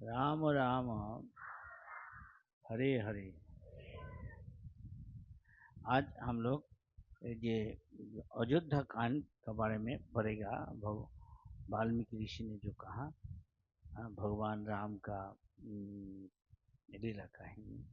राम राम हरे हरे। आज हम लोग ये अयोध्या कांड के बारे में पढ़ेगा। वाल्मीकि ऋषि ने जो कहा, भगवान राम का लीला कहानी।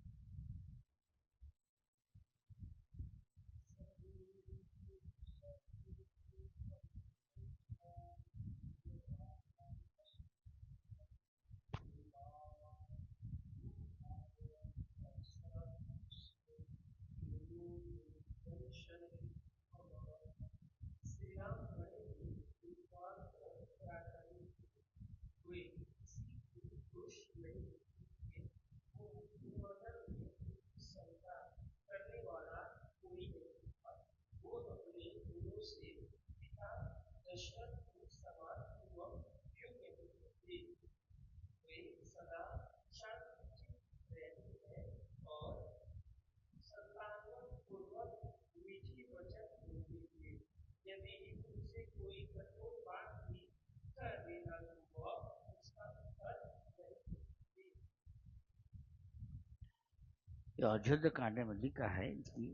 तो अयोध्या कांड में लिखा है कि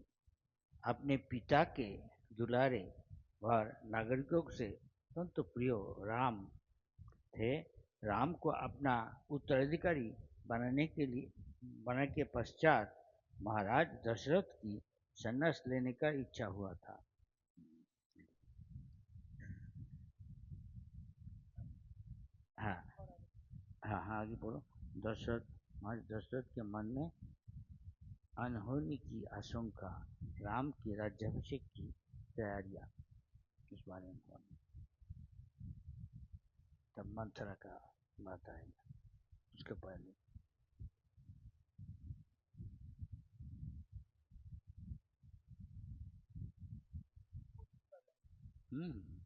अपने पिता के दुलारे और नागरिकों से अत्यंत प्रिय राम थे। राम को अपना उत्तराधिकारी बनाने के पश्चात महाराज दशरथ की संन्यास लेने का इच्छा हुआ था। हाँ हाँ हाँ, आगे बोलो। महाराज दशरथ के मन में अनहोनी की आशंका, राम के राज्याभिषेक की तैयारियां, इस बारे में बोलो। तब मंथरा का बात आएगा उसके पहले। हम्म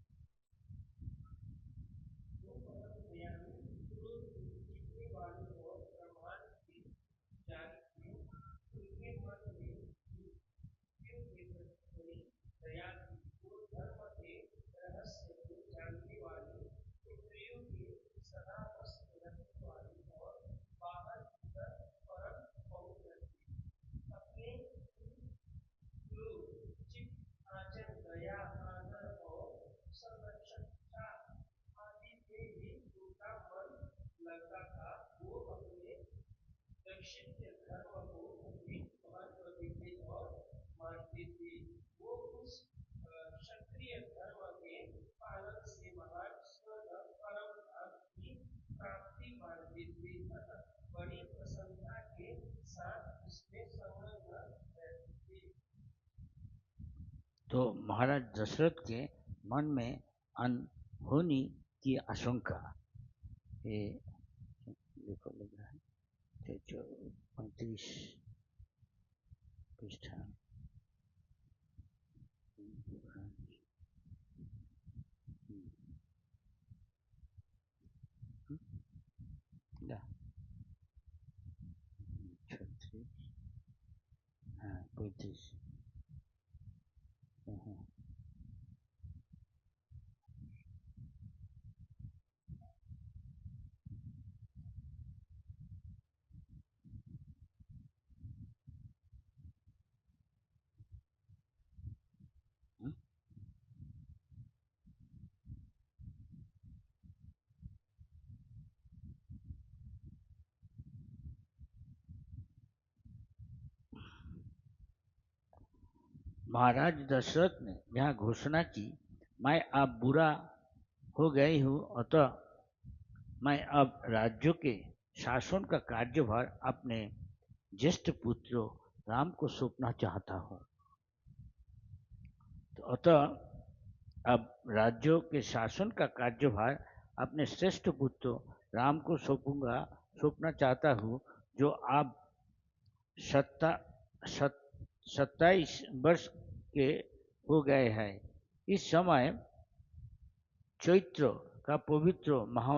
तो महाराज दशरथ के मन में अनहोनी की आशंका, ये देखो लग रहा है 35 पृष्ठा। हाँ 35। महाराज दशरथ ने यह घोषणा की, मैं अब बुरा हो गई हूँ, अतः मैं अब राज्यों के शासन का कार्यभार अपने ज्येष्ठ पुत्र राम को सौंपना चाहता हूँ। तो अतः अब राज्यों के शासन का कार्यभार अपने श्रेष्ठ पुत्र राम को सौंपना चाहता हूँ, जो अब 27 वर्ष के हो गए हैं। इस समय चैत्र का पवित्र माह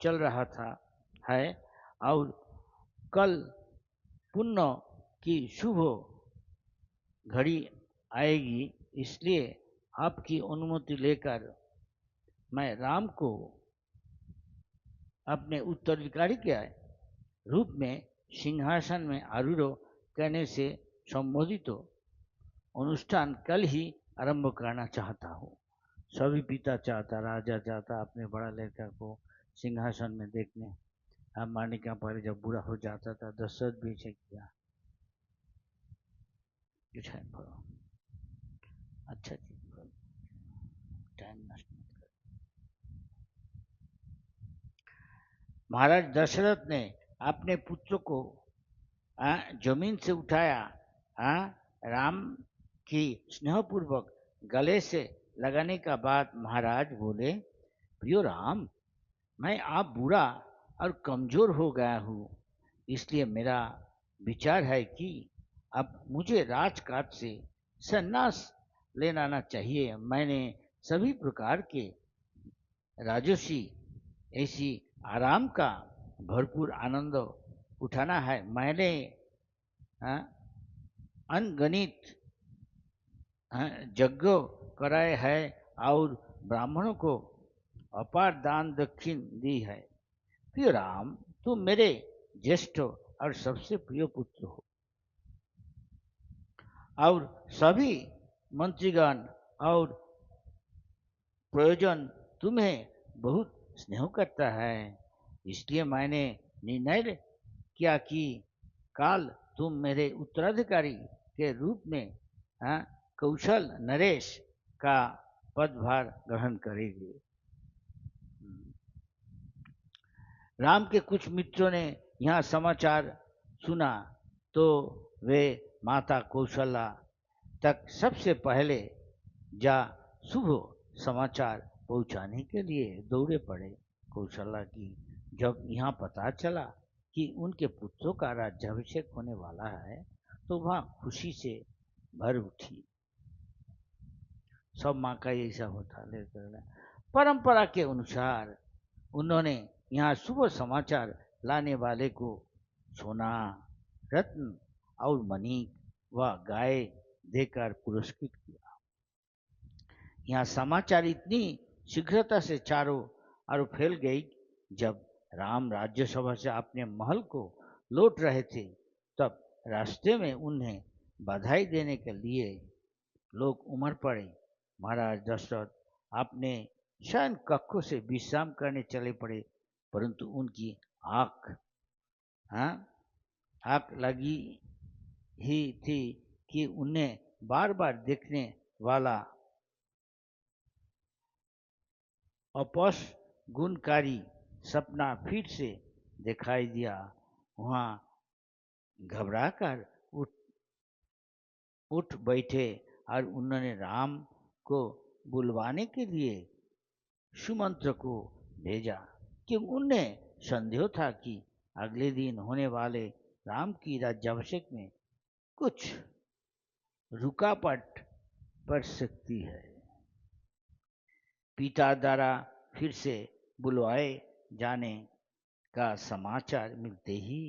चल रहा है और कल पुण्य की शुभ घड़ी आएगी, इसलिए आपकी अनुमति लेकर मैं राम को अपने उत्तराधिकारी के रूप में सिंहासन में आरूढ़ करने से संबोधित अनुष्ठान कल ही आरंभ करना चाहता हूँ। सभी पिता चाहता, राजा चाहता अपने बड़ा लड़का को सिंहासन में देखने। हम मारने का पहले जब बुरा हो जाता था दशरथ भी ऐसे किया। अच्छा जी, टाइम नष्ट मत कर। महाराज दशरथ ने अपने पुत्र को जमीन से उठाया, राम की स्नेहपूर्वक गले से लगाने का बाद महाराज बोले, प्रियो राम, मैं आप बूढ़ा और कमजोर हो गया हूँ, इसलिए मेरा विचार है कि अब मुझे राजकाज से संन्यास लेना चाहिए। मैंने सभी प्रकार के राजसी ऐसी आराम का भरपूर आनंद उठाना है। मैंने अनगणित यज्ञ कराए हैं और ब्राह्मणों को अपार दान दक्षिण दी है। प्रिय राम, तुम मेरे ज्येष्ठ और सबसे प्रिय पुत्र हो और सभी मंत्रीगण और प्रयोजन तुम्हें बहुत स्नेह करता है। इसलिए मैंने निर्णय किया कि काल तुम मेरे उत्तराधिकारी के रूप में कौशल नरेश का पदभार ग्रहण करेंगे। राम के कुछ मित्रों ने यह समाचार सुना तो वे माता कौशल्या तक सबसे पहले जा शुभ समाचार पहुंचाने के लिए दौड़े पड़े। कौशल्या की जब यहाँ पता चला कि उनके पुत्रों का राज्याभिषेक होने वाला है तो वह खुशी से भर उठी। सब माँ का ऐसा होता लेकर परंपरा के अनुसार उन्होंने यहाँ शुभ समाचार लाने वाले को सोना, रत्न और मणिक व गाय देकर पुरस्कृत किया। यहाँ समाचार इतनी शीघ्रता से चारों ओर फैल गई। जब राम राज्यसभा से अपने महल को लौट रहे थे तब रास्ते में उन्हें बधाई देने के लिए लोग उमड़ पड़े। महाराज दशरथ अपने शयन कक्ष से विश्राम करने चले पड़े, परंतु उनकी आंख लगी ही थी कि उन्हें बार बार देखने वाला अपस गुणकारी सपना फिर से दिखाई दिया। वहां घबराकर उठ बैठे और उन्होंने राम को बुलवाने के लिए सुमंत्र को भेजा कि उन्हें संदेह था कि अगले दिन होने वाले राम की राज्याभिषेक में कुछ रुकावट पड़ सकती है। पिता द्वारा फिर से बुलवाए जाने का समाचार मिलते ही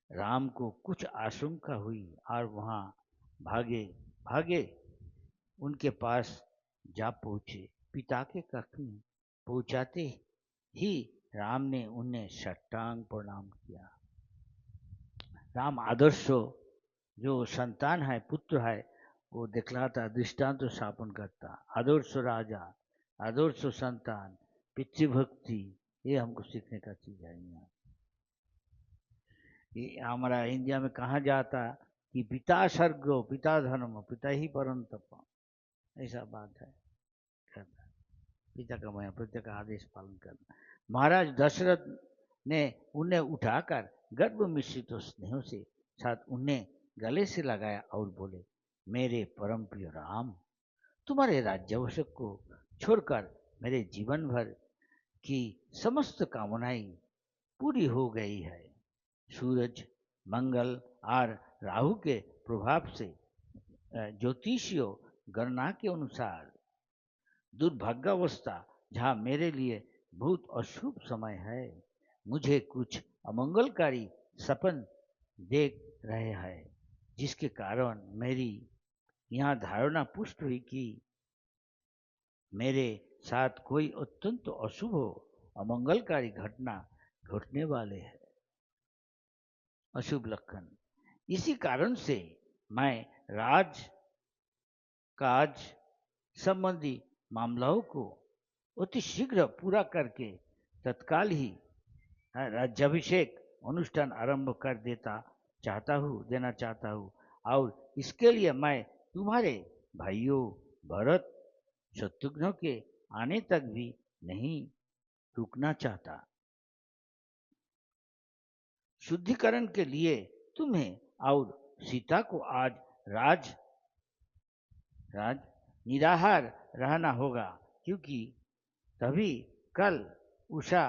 राम को कुछ आशंका हुई और वहां भागे भागे उनके पास जा पहुंचे। पिता के कक्ष में पहुंचाते ही राम ने उन्हें साष्टांग प्रणाम किया। राम आदर्श जो संतान है, पुत्र है, वो दिखलाता, दृष्टांत स्थापन करता। आदर्श राजा, आदर्श संतान, पितृभक्ति, ये हमको सीखने का चीज है। ये हमारा इंडिया में कहा जाता कि पिता स्वर्ग, पिता धर्म, पिता ही परम तप, ऐसा बात है। पिता का मैं, पिता का आदेश पालन करना। महाराज दशरथ ने उन्हें उठाकर गर्भ मिश्रित स्नेह से साथ उन्हें गले से लगाया और बोले, मेरे परम प्रिय राम, तुम्हारे राज्याभिषेक को छोड़कर मेरे जीवन भर की समस्त कामनाएं पूरी हो गई है। सूरज, मंगल और राहु के प्रभाव से ज्योतिषीय गणना के अनुसार दुर्भाग्यावस्था जहाँ मेरे लिए बहुत अशुभ समय है। मुझे कुछ अमंगलकारी सपन देख रहे हैं, जिसके कारण मेरी यह धारणा पुष्ट हुई कि मेरे साथ कोई अत्यंत अशुभ अमंगलकारी घटना घटने वाले है। अशुभ लक्षण। इसी कारण से मैं राज काज संबंधी मामलों को अति शीघ्र पूरा करके तत्काल ही राज्याभिषेक अनुष्ठान आरंभ कर देना चाहता हूँ। और इसके लिए मैं तुम्हारे भाइयों भरत शत्रुघ्न के आने तक भी नहीं रुकना चाहता। शुद्धिकरण के लिए तुम्हें और सीता को आज राज निराहार रहना होगा, क्योंकि तभी कल उषा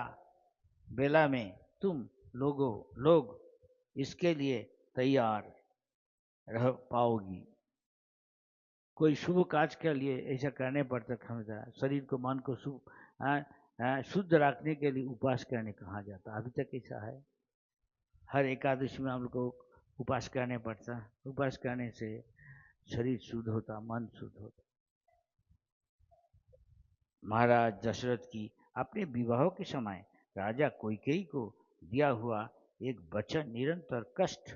बेला में तुम लोग इसके लिए तैयार रह पाओगी। कोई शुभ कार्य के लिए ऐसा करने पड़ता है। शरीर को मन को शुद्ध रखने के लिए उपवास करने कहा जाता। अभी तक ऐसा है। हर एकादशी में हम लोग को उपवास करने पड़ता। उपवास करने से शरीर शुद्ध होता, मन शुद्ध होता। महाराज दशरथ की अपने विवाह के समय राजा कैकेयी को दिया हुआ एक वचन निरंतर कष्ट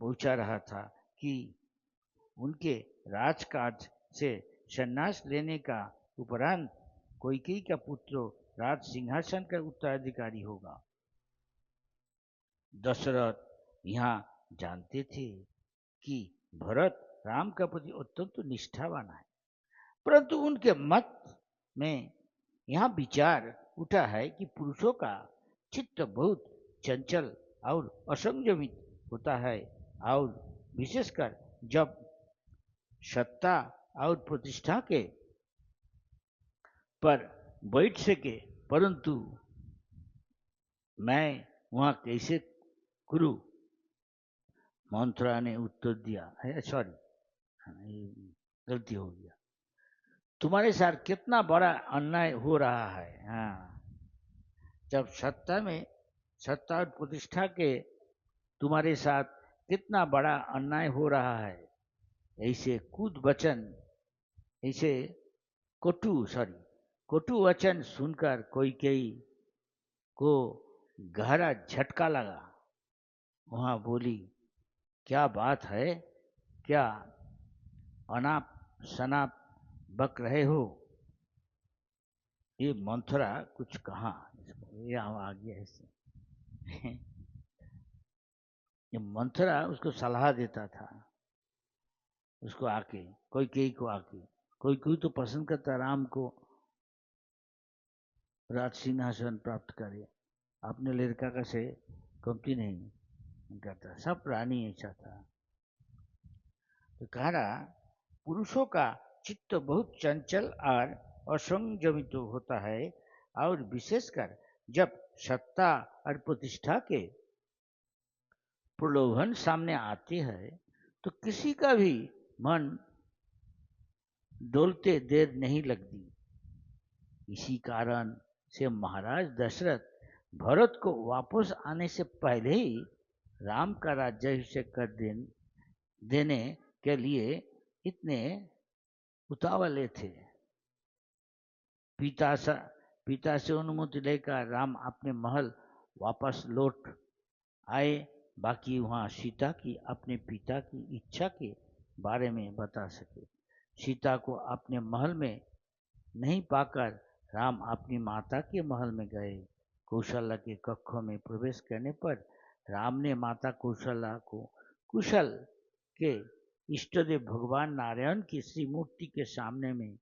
पहुंचा रहा था कि उनके राजकाज से संन्यास लेने का उपरांत कैकेयी का पुत्र राज सिंहासन का उत्तराधिकारी होगा। दशरथ यहाँ जानते थे कि भरत राम का प्रति अत्यंत निष्ठावान है, परंतु उनके मत में यहाँ विचार उठा है कि पुरुषों का चित्त बहुत चंचल और असंयमित होता है, और विशेषकर जब सत्ता और प्रतिष्ठा के पर बैठ सके। परंतु मैं वहां कैसे करूं? मंथरा ने उत्तर दिया, सॉरी गलती हो गया, तुम्हारे साथ कितना बड़ा अन्याय हो रहा है। हाँ, जब सत्ता और प्रतिष्ठा के तुम्हारे साथ कितना बड़ा अन्याय हो रहा है, ऐसे कटु वचन सुनकर कैकेयी को गहरा झटका लगा। वहां बोली, क्या बात है? क्या अनाप शनाप बक रहे हो? ये मंथरा कुछ कहा, ये आ गया ऐसे। ये मंथरा उसको सलाह देता था, उसको आके कैकेयी को आके। कोई तो पसंद करता राम को राज सिंहासन प्राप्त करे, अपने लड़का का से कमती नहीं करता। सब प्राणी ऐसा था। तो कह रहा, पुरुषों का चित्त बहुत चंचल और असंयमित होता है, और विशेषकर जब सत्ता और प्रतिष्ठा के प्रलोभन सामने आते हैं तो किसी का भी मन डोलते देर नहीं लगती। इसी कारण से महाराज दशरथ भरत को वापस आने से पहले ही राम का राज्याभिषेक कर देने के लिए इतने उतावले थे। पिता से अनुमति लेकर राम अपने महल वापस लौट आए। बाकी वहां सीता की अपने पिता की इच्छा के बारे में बता सके। सीता को अपने महल में नहीं पाकर राम अपनी माता के महल में गए। कौशल्या के कक्षों में प्रवेश करने पर राम ने माता कौशल्या को कुशल के इष्टदेव भगवान नारायण की श्री मूर्ति के सामने में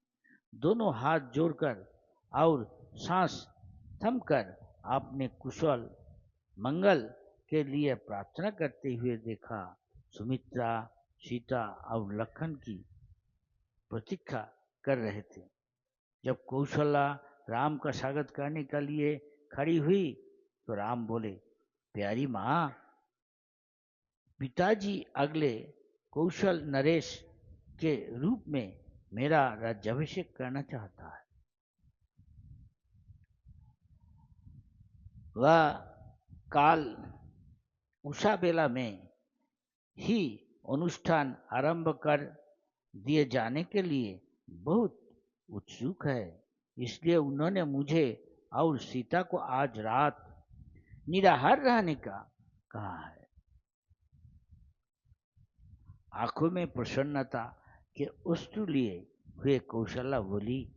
दोनों हाथ जोड़कर और सांस थमकर आपने कुशल मंगल के लिए प्रार्थना करते हुए देखा। सुमित्रा, सीता और लखन की प्रतीक्षा कर रहे थे। जब कौशल्या राम का स्वागत करने के लिए खड़ी हुई तो राम बोले, प्यारी माँ, पिताजी अगले कौशल नरेश के रूप में मेरा राज्याभिषेक करना चाहता है। वह काल उषा बेला में ही अनुष्ठान आरंभ कर दिए जाने के लिए बहुत उत्सुक है। इसलिए उन्होंने मुझे और सीता को आज रात निराहार रहने का कहाँ है। आंखों में प्रसन्नता के अश्रु लिए हुए कौशल्या बोली,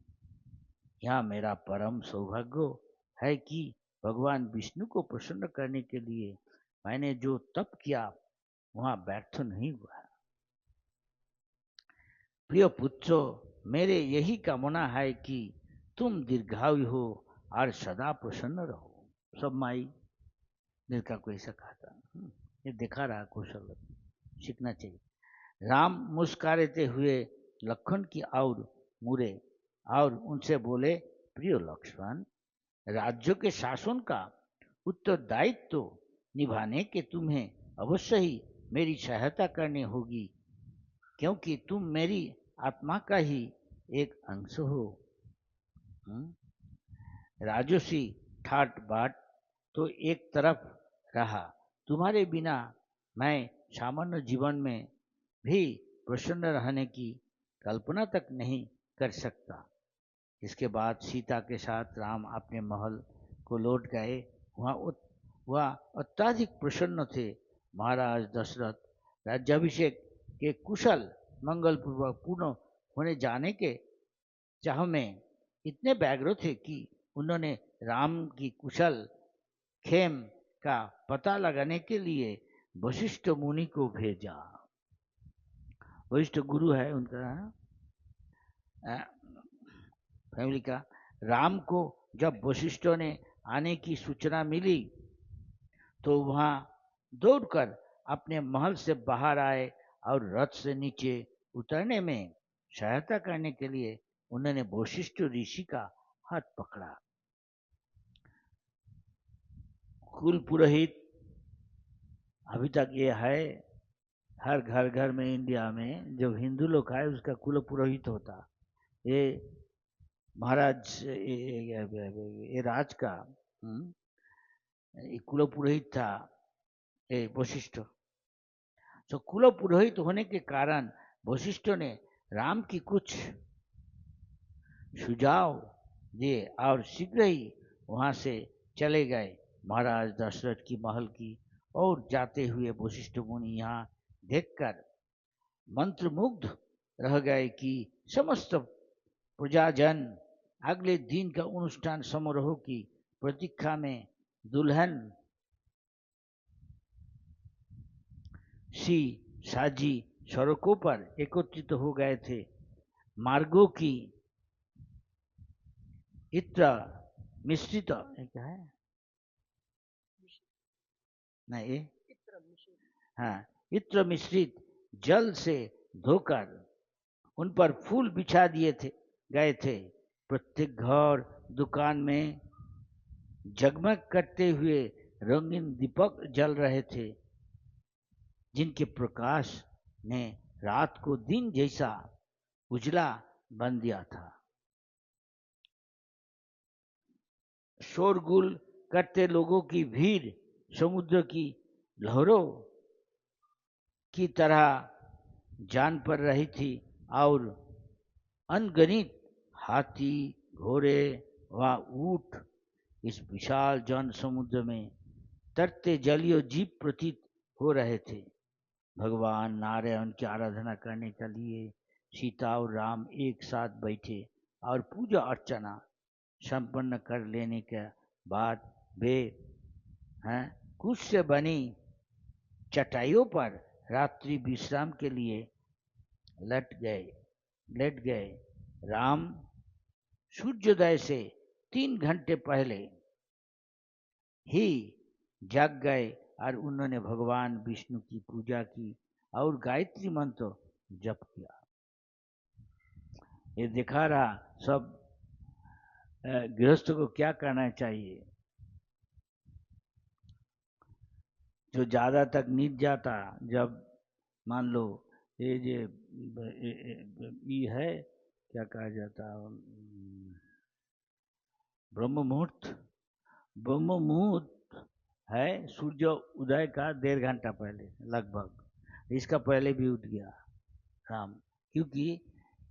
यहाँ मेरा परम सौभाग्य है कि भगवान विष्णु को प्रसन्न करने के लिए मैंने जो तप किया वहां व्यर्थ नहीं हुआ। प्रिय पुत्रो, मेरे यही कामना है कि तुम दीर्घायु हो और सदा प्रसन्न रहो। सब माई निर्का को ऐसा कहा था। ये दिखा रहा कौशल, सीखना चाहिए। राम मुस्कुराते हुए लखन की ओर मुड़े और उनसे बोले, प्रिय लक्ष्मण, राज्य के शासन का उत्तरदायित्व तो निभाने के तुम्हें अवश्य ही मेरी सहायता करनी होगी, क्योंकि तुम मेरी आत्मा का ही एक अंश हो। राजसी ठाट बाट तो एक तरफ रहा, तुम्हारे बिना मैं सामान्य जीवन में भी प्रसन्न रहने की कल्पना तक नहीं कर सकता। इसके बाद सीता के साथ राम अपने महल को लौट गए। वह अत्यधिक प्रसन्न थे। महाराज दशरथ राज्याभिषेक के कुशल मंगल पूर्वक पूर्ण होने जाने के चाह में इतने व्यग्र थे कि उन्होंने राम की कुशल खेम का पता लगाने के लिए वशिष्ठ मुनि को भेजा। वशिष्ठ गुरु है उनका, फैमिली का। राम को जब वशिष्ठों ने आने की सूचना मिली तो वहां दौड़कर अपने महल से बाहर आए और रथ से नीचे उतरने में सहायता करने के लिए उन्होंने वशिष्ठ ऋषि का हाथ पकड़ा। कुल पुरोहित अभी तक ये है, हर घर घर में इंडिया में जो हिंदू लोग है उसका कुल पुरोहित होता। ये महाराज ये राज का कुल पुरोहित था ये वशिष्ठ। तो कुल पुरोहित होने के कारण वशिष्ठ ने राम की कुछ सुझाव दिए और शीघ्र ही वहां से चले गए महाराज दशरथ की महल की। और जाते हुए वशिष्ठ मुनि यहाँ देखकर मंत्रमुग्ध रह गए कि समस्त प्रजाजन अगले दिन का अनुष्ठान समारोह की प्रतीक्षा में दुल्हन सी साजी सड़कों पर एकत्रित हो गए थे। मार्गों की इत्र मिश्रित क्या है, नहीं हाँ, इत्र मिश्रित जल से धोकर उन पर फूल बिछा दिए थे गए थे। प्रत्येक घर दुकान में जगमग करते हुए रंगीन दीपक जल रहे थे, जिनके प्रकाश ने रात को दिन जैसा उजला बन दिया था। शोरगुल करते लोगों की भीड़ समुद्र की लहरों की तरह जान पड़ रही थी और अनगिनत हाथी, घोड़े व ऊंट इस विशाल जन समुद्र में तरते जलीय जीव प्रतीत हो रहे थे। भगवान नारायण की आराधना करने के लिए सीता और राम एक साथ बैठे और पूजा अर्चना संपन्न कर लेने के बाद वे कुश से बनी चटाइयों पर रात्रि विश्राम के लिए लेट गए। राम सूर्योदय से 3 घंटे पहले ही जाग गए और उन्होंने भगवान विष्णु की पूजा की और गायत्री मंत्र जप किया। ये दिखा रहा सब गृहस्थ को क्या करना चाहिए। जो ज्यादा तक नींद जाता, जब मान लो ये है क्या कहा जाता, ब्रह्म मुहूर्त है सूर्य उदय का 1.5 घंटा पहले लगभग, इसका पहले भी उठ गया राम, क्योंकि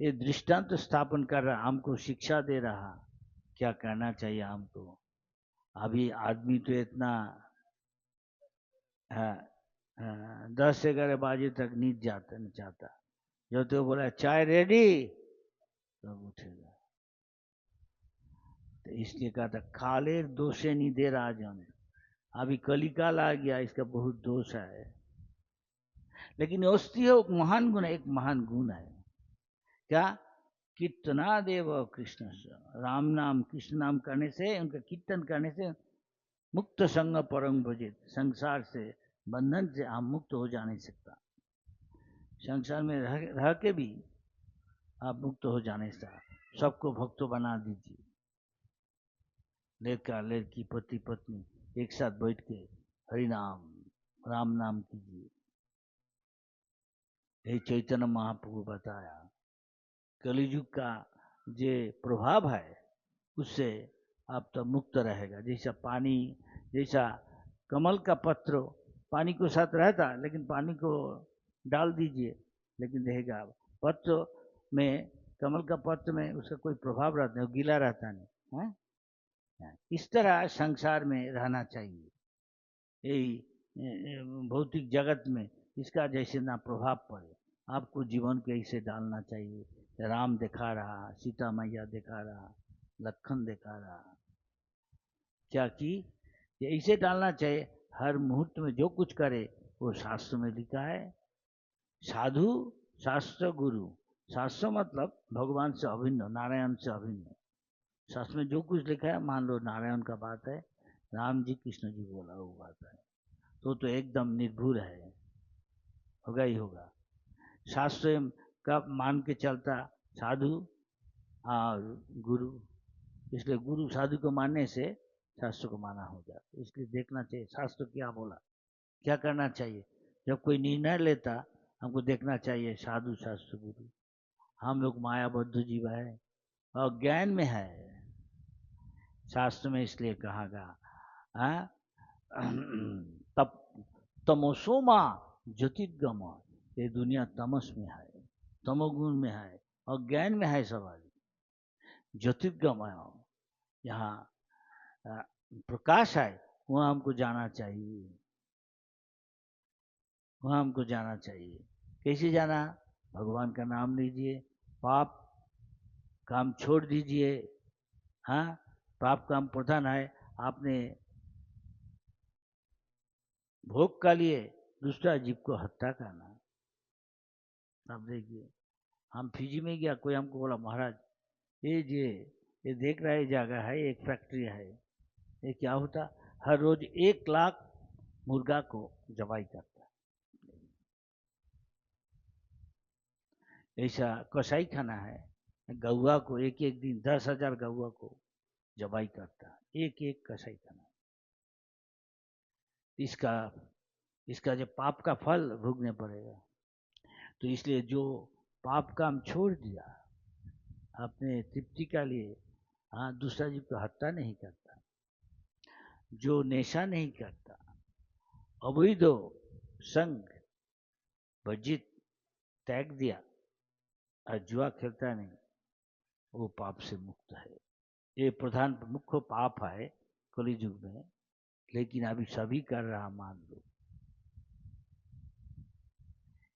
ये दृष्टांत स्थापन कर रहा, हमको शिक्षा दे रहा क्या करना चाहिए हमको। अभी आदमी तो इतना हाँ, 10 से 11 बजे तक नींद जाता नहीं चाहता। जो तो बोला चाय रेडी तब उठेगा। तो इसलिए कहा था खाले दोषे नहीं दे राजन। अभी कलिकाल आ गया, इसका बहुत दोष है। लेकिन औषधि है, एक महान गुण है, एक महान गुण है। क्या? कीर्तना देव कृष्ण से, राम नाम कृष्ण नाम करने से, उनका कीर्तन करने से मुक्त संग परम भजित, संसार से बंधन से हम मुक्त हो जा नहीं सकता। संसार में रह के भी आप मुक्त हो जाने से सबको भक्त बना दीजिए। लड़का लड़की पति पत्नी एक साथ बैठ के हरि नाम राम नाम कीजिए। यही चैतन्य महाप्रभु बताया। कलियुग का जो प्रभाव है उससे आप तो मुक्त रहेगा। जैसा पानी, जैसा कमल का पत्र पानी को साथ रहता, लेकिन पानी को डाल दीजिए लेकिन रहेगा। पत्र में, कमल का पत्र में उसका कोई प्रभाव रहता है, गीला रहता नहीं है। इस तरह संसार में रहना चाहिए। यही भौतिक जगत में इसका जैसे ना प्रभाव पड़े, आपको जीवन के ऐसे डालना चाहिए। राम दिखा रहा, सीता मैया दिखा रहा, लखन दिखा रहा, क्या कि ऐसे डालना चाहिए। हर मुहूर्त में जो कुछ करे वो शास्त्र में लिखा है। साधु शास्त्र गुरु, शास्त्र मतलब भगवान से अभिन्न, नारायण से अभिन्न। शास्त्र में जो कुछ लिखा है, मान लो नारायण का बात है, राम जी कृष्ण जी बोला वो बात है, तो एकदम निर्भुल है, होगा ही होगा। शास्त्र का मान के चलता साधु और गुरु, इसलिए गुरु साधु को मानने से शास्त्र को माना हो जाता। इसलिए देखना चाहिए शास्त्र क्या बोला, क्या करना चाहिए। जब कोई निर्णय लेता हमको देखना चाहिए साधु शास्त्र गुरु। हम लोग मायाबद्ध जीव है और ज्ञान में है शास्त्र में, इसलिए कहा गया तब तमोसोमा ज्योतिर्गम, ये दुनिया तमस में है, तमोगुण में है और ज्ञान में है सवाल। ज्योतिर्गम यहाँ प्रकाश है, वहाँ हमको जाना चाहिए, वहाँ हमको जाना चाहिए। कैसे जाना? भगवान का नाम लीजिए, पाप काम छोड़ दीजिए। हाँ, पाप काम प्रधान है। आपने भोग का लिए दूसरा जीव को हत्या करना। आप देखिए, हम फिजी में गया, कोई हमको बोला महाराज ये देख रहा है जगह है, एक फैक्ट्री है, ये क्या होता, हर रोज 1 लाख मुर्गा को जबाई करता। ऐसा कसाई खाना है, गौआ को एक एक दिन 10,000 गौआ को जबाई करता, एक एक कसाई खाना। इसका जब पाप का फल भोगने पड़ेगा। तो इसलिए जो पाप काम छोड़ दिया अपने तृप्ति का लिए, हाँ, दूसरा जीव को हत्या नहीं करता, जो नेशा नहीं करता, अवैध संग वर्जित त्याग दिया और जुआ खेलता नहीं, वो पाप से मुक्त है। ये प्रधान मुख्य पाप है कलियुग में, लेकिन अभी सभी कर रहा मान लो।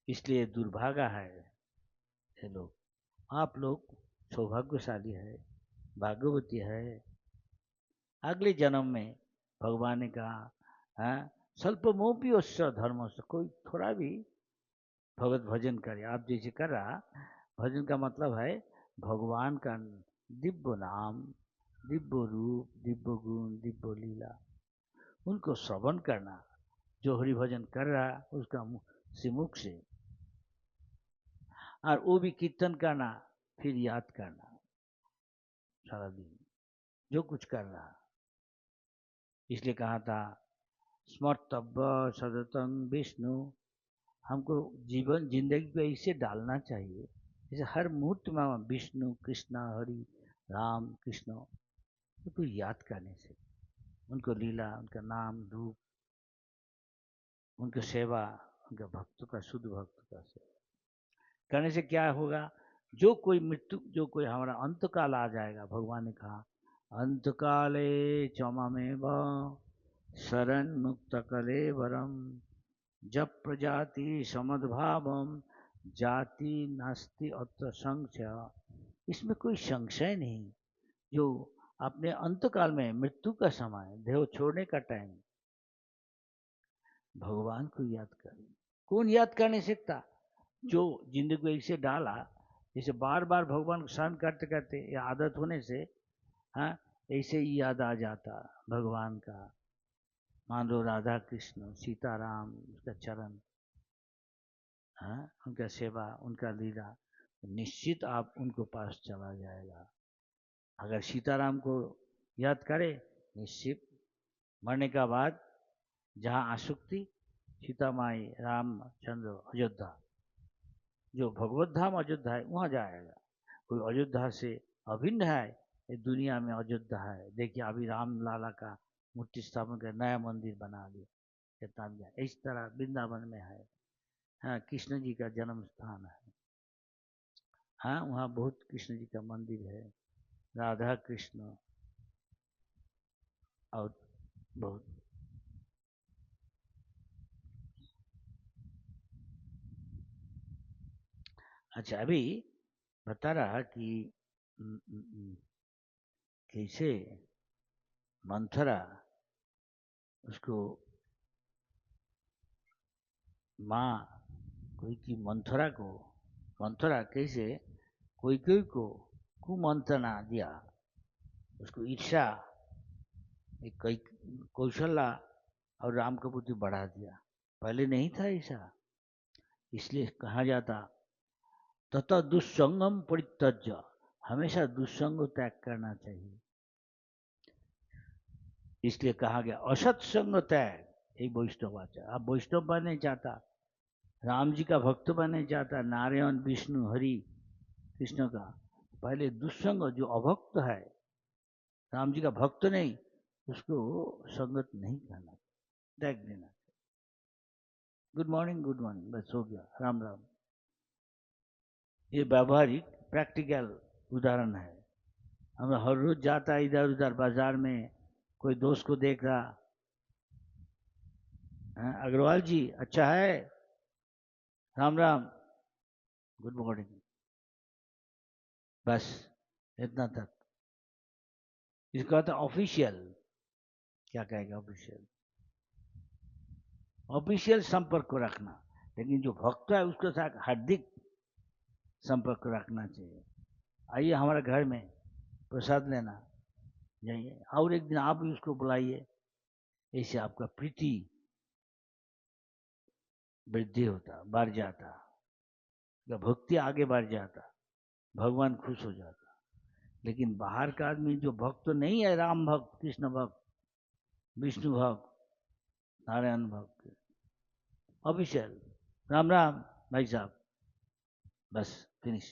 इसलिए दुर्भागा है ये लोग। आप लोग सौभाग्यशाली है, भाग्यवती है। अगले जन्म में भगवान ने कहा, हाँ, स्वल्पमोपि अस्य धर्म से, कोई थोड़ा भी भगवत भजन करे, आप जैसे कर रहा। भजन का मतलब है भगवान का दिव्य नाम, दिव्य रूप, दिव्य गुण, दिव्य लीला, उनको श्रवण करना। जो हरि भजन कर रहा उसका मुख से, और वो भी कीर्तन करना, फिर याद करना सारा दिन जो कुछ कर रहा। इसलिए कहा था स्मर्तव्य सदतम विष्णु, हमको जीवन जिंदगी को ऐसे डालना चाहिए जैसे हर मुहूर्त में विष्णु कृष्ण हरि राम कृष्ण उनको याद करने से, उनको लीला, उनका नाम रूप, उनकी सेवा, उनका भक्तों का, शुद्ध भक्त का सेवा करने से क्या होगा? जो कोई मृत्यु, जो कोई हमारा अंतकाल आ जाएगा, भगवान ने कहा अंतकाले चममेव शरण मुक्त कले वरम जब प्रजाति समद्भावम जाति नास्ति अत्र संशय। इसमें कोई संशय नहीं। जो अपने अंतकाल में मृत्यु का समय, देह छोड़ने का टाइम, भगवान को याद करें। कौन याद कर नहीं सकता? जो जिंदगी को ऐसे डाला, जैसे बार बार भगवान को स्मरण करते करते या आदत होने से, हाँ, ऐसे ही याद आ जाता भगवान का। मान लो राधा कृष्ण, सीताराम, उसका चरण, हाँ, उनका सेवा, उनका लीला, निश्चित आप उनको पास चला जाएगा। अगर सीताराम को याद करे, निश्चित मरने का बाद जहाँ आसक्ति, सीता माई, रामचंद्र, अयोध्या, जो भगवत धाम अयोध्या है, वहाँ जाएगा। कोई अयोध्या से अभिन्न है, ये दुनिया में अयोध्या है। देखिए अभी राम लाला का मूर्ति स्थापन कर नया मंदिर बना दिया, कितना दिया। इस तरह वृंदावन में है, हाँ, कृष्ण जी का जन्म स्थान है। हाँ, वहाँ बहुत कृष्ण जी का मंदिर है, राधा कृष्ण और बहुत। अच्छा, अभी बता रहा कि कैसे मंथरा उसको माँ कोई की मंथरा को, मंथरा कैसे कोई कोई को कुमंत्रणा दिया, उसको ईर्षा, एक कौशल्या और राम का बुद्धि बढ़ा दिया। पहले नहीं था ऐसा। इसलिए कहा जाता तथा दुस्संगम परित्यज्य, हमेशा दुस्संग त्याग करना चाहिए। इसलिए कहा गया असत्संग त्याग, एक वैष्णव आचार। आप वैष्णव बनने चाहता, राम जी का भक्त बनने चाहता, नारायण विष्णु हरि कृष्ण का, पहले दुस्संग, जो अभक्त है, राम जी का भक्त नहीं, उसको संगत नहीं करना, त्याग देना। गुड मॉर्निंग, गुड मॉर्निंग, बस हो गया, राम राम। ये व्यावहारिक प्रैक्टिकल उदाहरण है। हम हर रोज जाता है इधर उधर बाजार में, कोई दोस्त को देख रहा, अग्रवाल जी अच्छा है, राम राम, गुड मॉर्निंग, बस इतना तक। इसका होता है ऑफिशियल। क्या कहेगा ऑफिशियल? ऑफिशियल संपर्क को रखना, लेकिन जो भक्त है उसके साथ हार्दिक संपर्क रखना चाहिए। आइए हमारे घर में प्रसाद लेना, जाइए, और एक दिन आप भी उसको बुलाइए। ऐसे आपका प्रीति वृद्धि होता, बढ़ जाता, भक्ति आगे बढ़ जाता, भगवान खुश हो जाता। लेकिन बाहर का आदमी जो भक्त तो नहीं है, राम भक्त, कृष्ण भक्त, विष्णु भक्त, नारायण भक्त, ऑफिशियल, राम राम भाई साहब, बस फिनिश।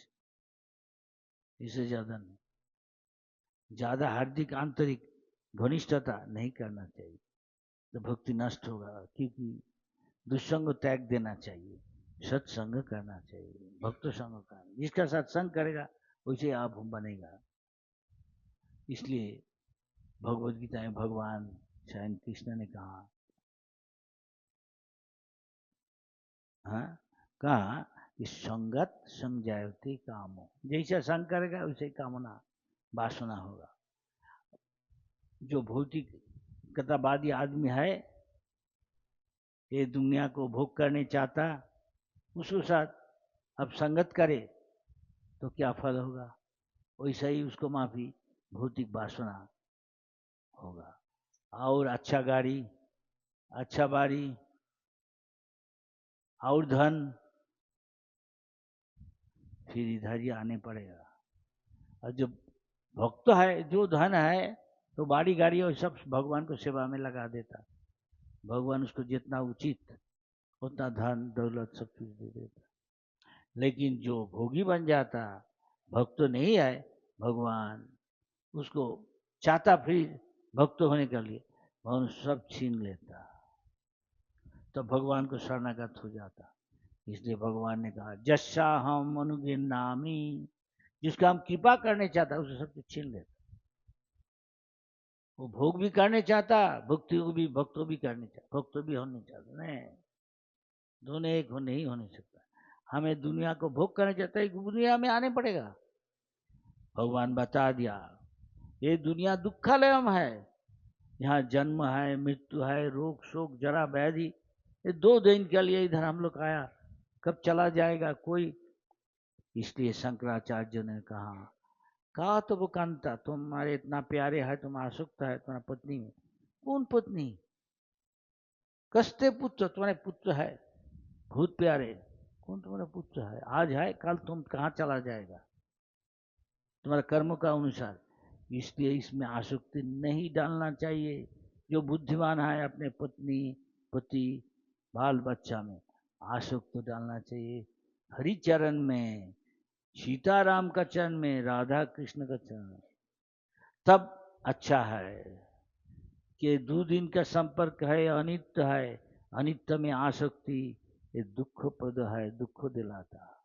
इससे ज्यादा नहीं, ज्यादा हार्दिक आंतरिक घनिष्ठता नहीं करना चाहिए, तो भक्ति नष्ट होगा। क्योंकि दुष्संग त्याग देना चाहिए, सत्संग करना चाहिए, भक्त संग का, जिसका सत्संग करेगा वैसे आप बनेगा। इसलिए भगवद गीता में भगवान स्वयं कृष्ण ने कहा, हाँ, कहा कि संगत संग जायते कामो, जैसा संग करेगा वैसे कामना वासना होगा। जो भौतिकतावादी आदमी है, ये दुनिया को भोग करने चाहता, उसके साथ अब संगत करे तो क्या फल होगा? वैसा ही उसको माफी भौतिक वासना होगा। और अच्छा गाड़ी, अच्छा बाड़ी, और धन, फिर इधर ही आने पड़ेगा। और जो भक्त है, जो धन है, तो बाड़ी गाड़ी और सब भगवान को सेवा में लगा देता। भगवान उसको जितना उचित उतना धन दौलत सब कुछ दे देता। लेकिन जो भोगी बन जाता, भक्त नहीं है, भगवान उसको चाहता फिर भक्त होने के लिए, भगवान सब छीन लेता, तो भगवान को शरणागत हो जाता। इसलिए भगवान ने कहा जस्सा हम अनुगिनामी, जिसका हम कृपा करने चाहता उसे सब कुछ छीन लेता। वो भोग भी करने चाहता, भक्ति को भी, भक्तों भी करने चाहता, भक्त भी होने चाहता नहीं। दोनों एक हो नहीं होने सकता। हमें दुनिया को भोग करना चाहता है, दुनिया में आने पड़ेगा। भगवान बता दिया ये दुनिया दुखालयम है, यहाँ जन्म है, मृत्यु है, रोग शोक जरा व्याधि। ये 2 दिन के लिए इधर हम लोग आया, कब चला जाएगा कोई। इसलिए शंकराचार्य ने कहा तो वो कांता तुम्हारे इतना प्यारे है, तुम आसक्त है तुम्हारा पत्नी में। कौन पत्नी? कस्ते पुत्र, तुम्हारे पुत्र है बहुत प्यारे। कौन तुम्हारा पुत्र है? आज है कल तुम कहाँ चला जाएगा, तुम्हारे कर्मों का अनुसार। इसलिए इसमें आसक्ति नहीं डालना चाहिए। जो बुद्धिमान है अपने पत्नी पति बाल बच्चा में आसक्ति डालना चाहिए। हरि चरण में, सीताराम का चरण में, राधा कृष्ण का चरण में, तब अच्छा है। कि 2 दिन का संपर्क है, अनित्य है, अनित्य में आसक्ति ये दुखप्रद है, दुख दिलाता।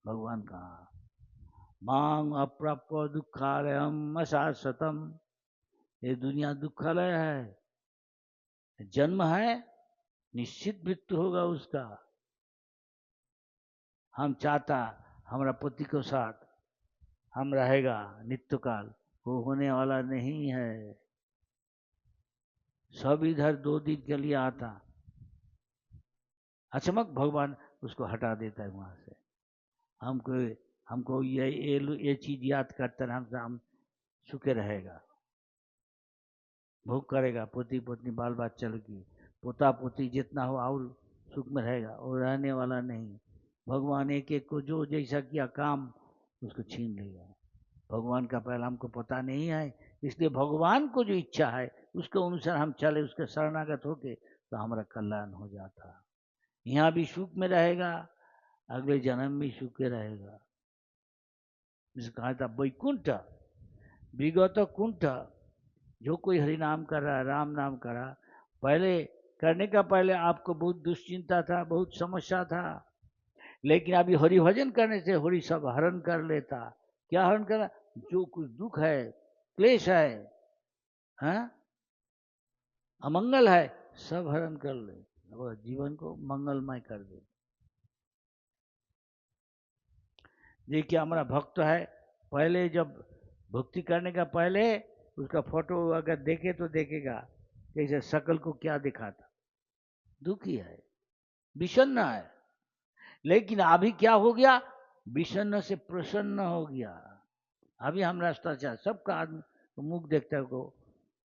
भगवान कहा मांग अप्राप्य दुखालयम अशाश्वतम, ये दुनिया दुखालय है, जन्म है निश्चित मृत्यु होगा उसका। हम चाहता हमारा पति के साथ हम रहेगा नित्य काल, वो होने वाला नहीं है। सब इधर 2 दिन के लिए आता, अचानक भगवान उसको हटा देता है वहां से। हमको ये चीज याद करता है, हम सुखे रहेगा, भोग करेगा, पति पत्नी बाल बच्चा की पोता पोती जितना हो और सुख में रहेगा, और रहने वाला नहीं। भगवान एक एक को जो जैसा किया काम उसको छीन लेगा। भगवान का पहला हमको पता नहीं है, इसलिए भगवान को जो इच्छा है उसके अनुसार हम चले, उसके शरणागत होके, तो हमारा कल्याण हो जाता। यहाँ भी सुख में रहेगा, अगले जन्म भी सुख में रहेगा। जिसे कहा था वैकुंठ विगत कुंठ। जो कोई हरि नाम कर रहा है, राम नाम कर रहा, पहले करने का पहले आपको बहुत दुश्चिंता था, बहुत समस्या था, लेकिन अभी हरि भजन करने से हरि सब हरण कर लेता। क्या हरण कर? जो कुछ दुख है, क्लेश है, हाँ? अमंगल है, सब हरण कर ले और जीवन को मंगलमय कर दे। देखिए हमारा भक्त है, पहले जब भक्ति करने का पहले उसका फोटो अगर देखे तो देखेगा कैसे शकल को क्या दिखाता, दुखी है, विषन्न है। लेकिन अभी क्या हो गया? विषन्न से प्रसन्न हो गया। अभी हम रास्ता चाह सबका आदमी तो मुख देखता को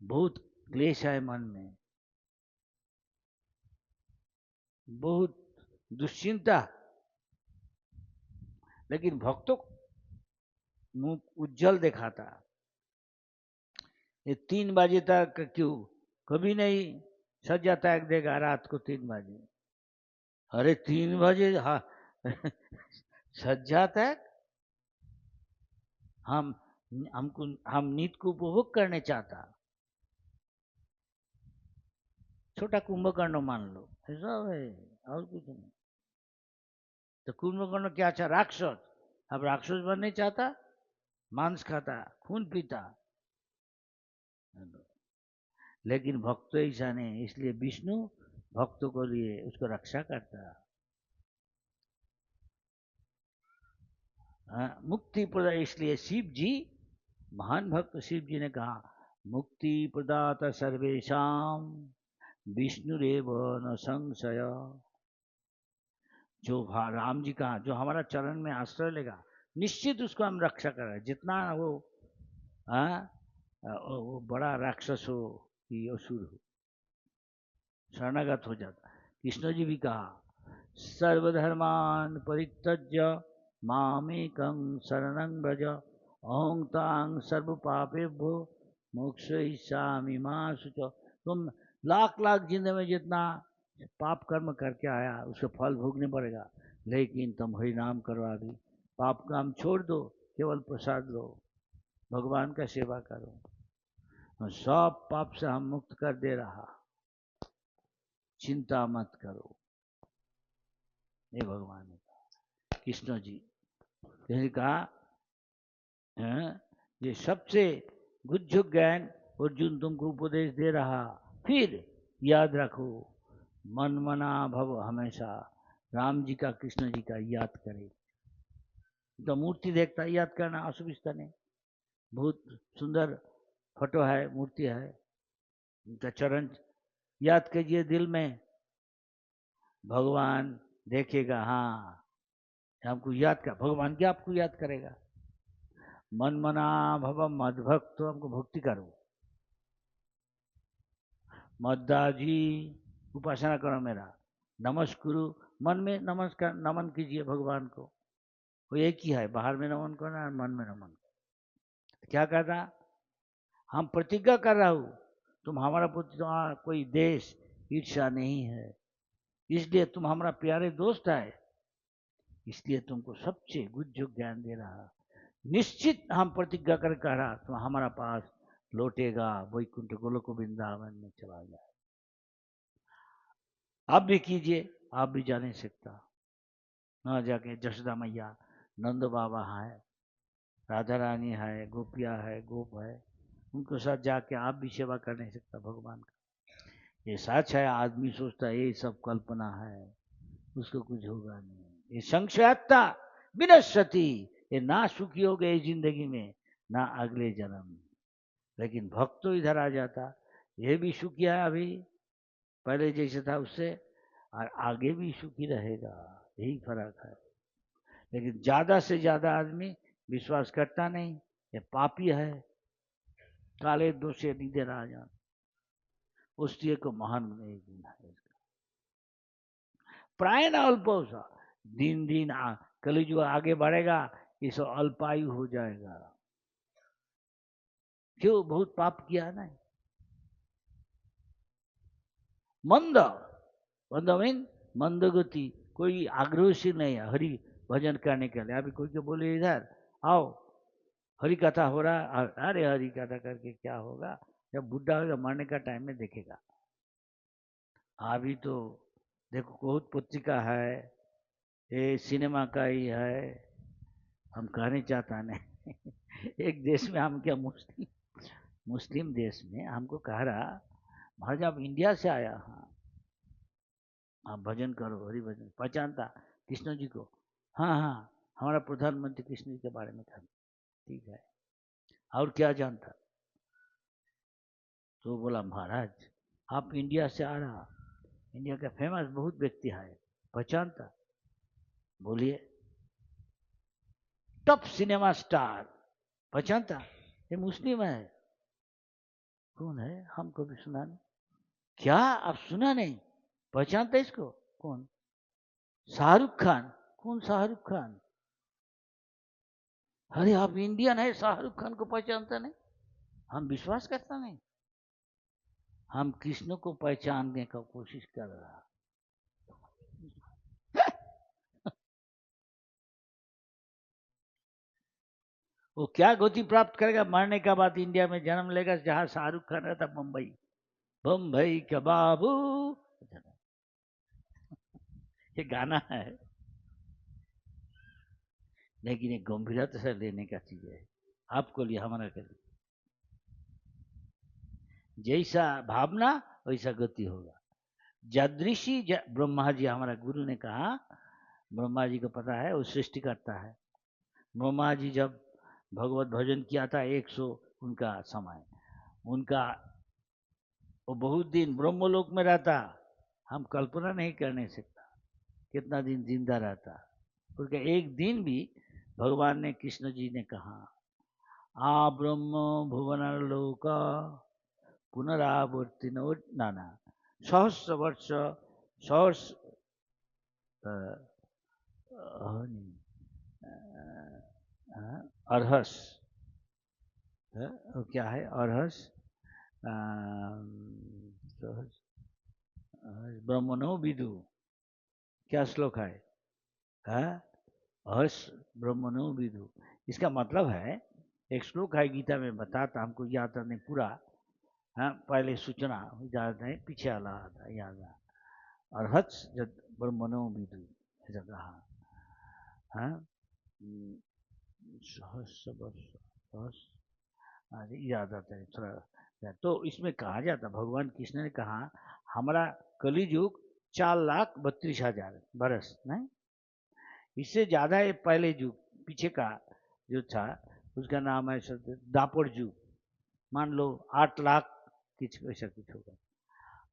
बहुत क्लेश है मन में, बहुत दुश्चिंता, लेकिन भक्तों मुख उज्जवल दिखाता। ये 3 बजे तक क्यों कभी नहीं सज्जा त्याग देगा रात को 3 बजे। अरे 3 बजे हाँ सज्जा त्याग। हम नींद को उपभोग करने चाहता। छोटा कुंभकर्ण मान लो, ऐसा है और कुछ नहीं। तो कुंभकर्ण क्या चाह? राक्षस। अब राक्षस बनने चाहता, मांस खाता, खून पीता। लेकिन भक्त ऐसा नहीं, इसलिए विष्णु भक्तों को लिए उसको रक्षा करता। मुक्ति प्रदा, इसलिए शिव जी महान भक्त शिव जी ने कहा मुक्ति प्रदाता सर्वेशाम विष्णुरेव न संशय। जो राम जी कहा जो हमारा चरण में आश्रय लेगा निश्चित उसको हम रक्षा करें, जितना वो वो बड़ा राक्षस हो कि असुर हो, शरणागत हो जाता। कृष्ण जी भी कहा सर्वधर्मान परित्यज्य मामेकं शरणं व्रज अहं तां सर्व पापेभ्यो मोक्षयिष्यामि मा शुच। तुम लाख लाख जिंदगी में जितना पाप कर्म करके आया उसका फल भोगने पड़ेगा, लेकिन तुम हरि नाम करो, अभी पाप काम छोड़ दो, केवल प्रसाद लो, भगवान का सेवा करो, सब पाप से हम मुक्त कर दे रहा, चिंता मत करो। ये भगवान ने कहा, कृष्ण जी ने कहा ये सबसे गुज्जु ज्ञान अर्जुन तुमको उपदेश दे रहा। फिर याद रखो मन मना भव हमेशा, राम जी का कृष्ण जी का याद करे। तो मूर्ति देखता याद करना असुविधा नहीं, बहुत सुंदर फोटो है, मूर्ति है, उनका चरण याद कीजिए दिल में, भगवान देखेगा, हाँ हमको याद कर, भगवान क्या आपको याद करेगा। मन मना भव मद भक्त, तो हमको भक्ति करो, मद्दाजी उपासना करो मेरा, नमस्कुरु मन में नमस्कार नमन कीजिए भगवान को। वो एक ही है, बाहर में नमन करना और मन में नमन। क्या करना, हम प्रतिज्ञा कर रहा हूं तुम हमारा प्रति तुम्हारा कोई देश ईर्ष्या नहीं है, इसलिए तुम हमारा प्यारे दोस्त है, इसलिए तुमको सबसे गुज्जो ज्ञान दे रहा, निश्चित हम प्रतिज्ञा कर कह रहा तुम हमारा पास लौटेगा, वैकुंठ गोलोक वृंदावन में चला जाए। आप भी कीजिए, आप भी जा नहीं सकता, न जाके जशोदा मैया, नंद बाबा है, राधा रानी है, गोपिया है, गोप है, उनको साथ जाके आप भी सेवा कर नहीं सकता भगवान का। ये सच है, आदमी सोचता है ये सब कल्पना है, उसको कुछ होगा नहीं, ये संशयात्ता विनश्यति, ये ना सुखी हो गए जिंदगी में ना अगले जन्म में। लेकिन भक्त तो इधर आ जाता, ये भी सुखी है अभी पहले जैसे था उससे, और आगे भी सुखी रहेगा, यही फर्क है। लेकिन ज्यादा से ज्यादा आदमी विश्वास करता नहीं, ये पापी है, काले दोषे निधे राजा, उसके को महान नहीं गुण है इसका। प्राय न अल्पोसा, दिन दिन कलिजुग आगे बढ़ेगा, इस अल्पायु हो जाएगा। क्यों, बहुत पाप किया ना। मंद, मंद मीन मंदगति, कोई आग्रहशील नहीं है हरि भजन करने के लिए। अभी कोई के बोले इधर आओ हरि कथा हो रहा, अरे हरि कथा करके क्या होगा, जब बुढ़ा होगा मरने का टाइम में देखेगा। अभी तो देखो बहुत पत्रिका है, ये सिनेमा का ही है, हम कहने चाहता नहीं एक देश में हम क्या मुस्लिम मुस्लिम देश में हमको कह रहा, महाराज आप इंडिया से आया, हाँ आप भजन करो, हरि भजन, पहचानता कृष्ण जी को, हाँ हाँ हमारा प्रधानमंत्री कृष्ण जी के बारे में था, ठीक है, और क्या जानता। तो बोला महाराज आप इंडिया से आ रहा, इंडिया का फेमस बहुत व्यक्ति है, पहचानता, बोलिए, टॉप सिनेमा स्टार, पहचानता, ये मुस्लिम है, कौन है, हम कभी सुना नहीं, क्या आप सुना नहीं, पहचानता इसको, कौन, शाहरुख खान, कौन शाहरुख खान, अरे आप इंडियन है शाहरुख खान को पहचानता नहीं, हम विश्वास करता नहीं, हम कृष्ण को पहचानने का कोशिश कर रहा वो क्या गति प्राप्त करेगा, मरने का बाद इंडिया में जन्म लेगा जहां शाहरुख खान रहता, मुंबई, बम्बई का बाबू, ये गाना है, लेकिन ये गंभीरता से लेने का चीज है, आपको लिए हमारा के लिए, जैसा भावना वैसा गति होगा। जदृषि ब्रह्मा जी, हमारा गुरु ने कहा, ब्रह्मा जी को पता है वो सृष्टि करता है, ब्रह्मा जी जब भगवत भजन किया था 100 उनका समय, उनका वो बहुत दिन ब्रह्मलोक में रहता, हम कल्पना नहीं करने सकता कितना दिन जिंदा रहता, क्योंकि एक दिन भी भगवान ने कृष्ण जी ने कहा आ ब्रह्म भुवन लोक पुनरावर्ति नाना सहस्र वर्ष सहस्र अर्हस, क्या है अर्हस, ब्रह्मणो विदु, क्या श्लोक है, हर्ष ब्रह्मणो विदु, इसका मतलब है, एक श्लोक है गीता में बताता, हमको याद नहीं पूरा, हाँ पहले सूचना याद नहीं, पीछे वाला आता याद है, और हर्ष ब्रह्मणो विदु ऐसा कहा, हाँ सहस्र वर्ष, सहस्र याद आता है थोड़ा। तो इसमें कहा जाता, भगवान कृष्ण ने कहा हमारा कलियुग 4,32,000 बरस नहीं, इससे ज्यादा ये पहले युग पीछे का जो था उसका नाम है दापर युग, मान लो 8 लाख कुछ ऐसा कुछ होगा,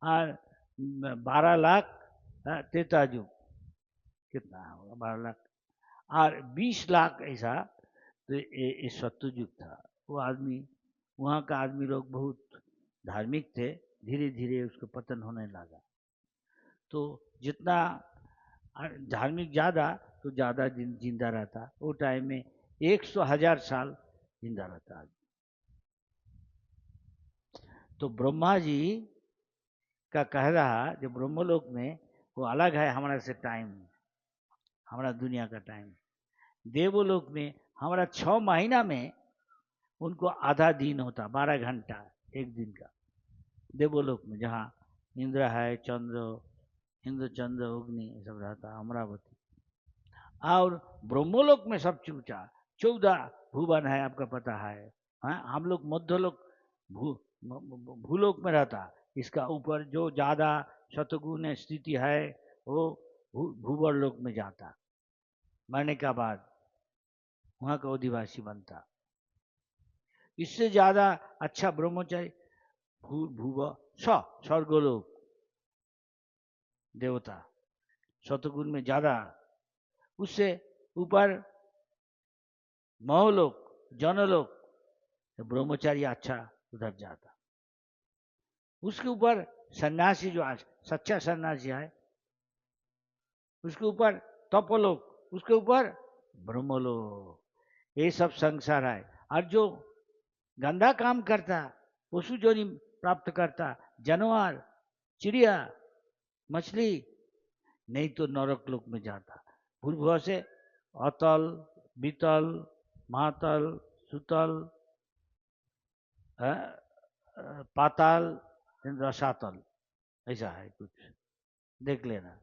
और 12 लाख त्रेता युग कितना होगा 12 लाख, और 20 लाख ऐसा तो ये सत्ययुग था। वो आदमी, वहाँ का आदमी लोग बहुत धार्मिक थे, धीरे धीरे उसको पतन होने लगा। तो जितना धार्मिक ज़्यादा तो ज़्यादा जिंदा रहता, वो टाइम में 100,000 साल जिंदा रहता। तो ब्रह्मा जी का कह रहा जो ब्रह्मलोक में वो अलग है हमारा से टाइम, हमारा दुनिया का टाइम। देवलोक में हमारा 6 महीना में उनको आधा दिन होता, 12 घंटा एक दिन का। देवलोक में जहाँ इंद्र है, इंद्र चंद्र अग्नि सब रहता, अमरावती। और ब्रह्मलोक में सबसे ऊंचा 14 भुवन है, आपका पता है। हाँ, हम लोग मध्यलोक भूलोक में रहता, इसका ऊपर जो ज्यादा शतगुण स्थिति है वो भूवर लोक में जाता, मरने का बाद वहां का अधिवासी बनता। इससे ज्यादा अच्छा ब्रह्मचारी भूव स्वर्गलोक देवता शतगुण में ज्यादा, उससे ऊपर महलोक जनलोक, ब्रह्मचारी अच्छा उधर जाता। उसके ऊपर सन्यासी जो आज सच्चा सन्यासी है, उसके ऊपर तपोलोक, उसके ऊपर ब्रह्मलोक। ये सब संसार है। और जो गंदा काम करता, पशु जोनि प्राप्त करता, जानवर, चिड़िया, मछली, नहीं तो नरक लोक में जाता। भूर्भुव से अतल, बीतल, महातल, सुतल, पाताल, रसातल, ऐसा है कुछ, देख लेना।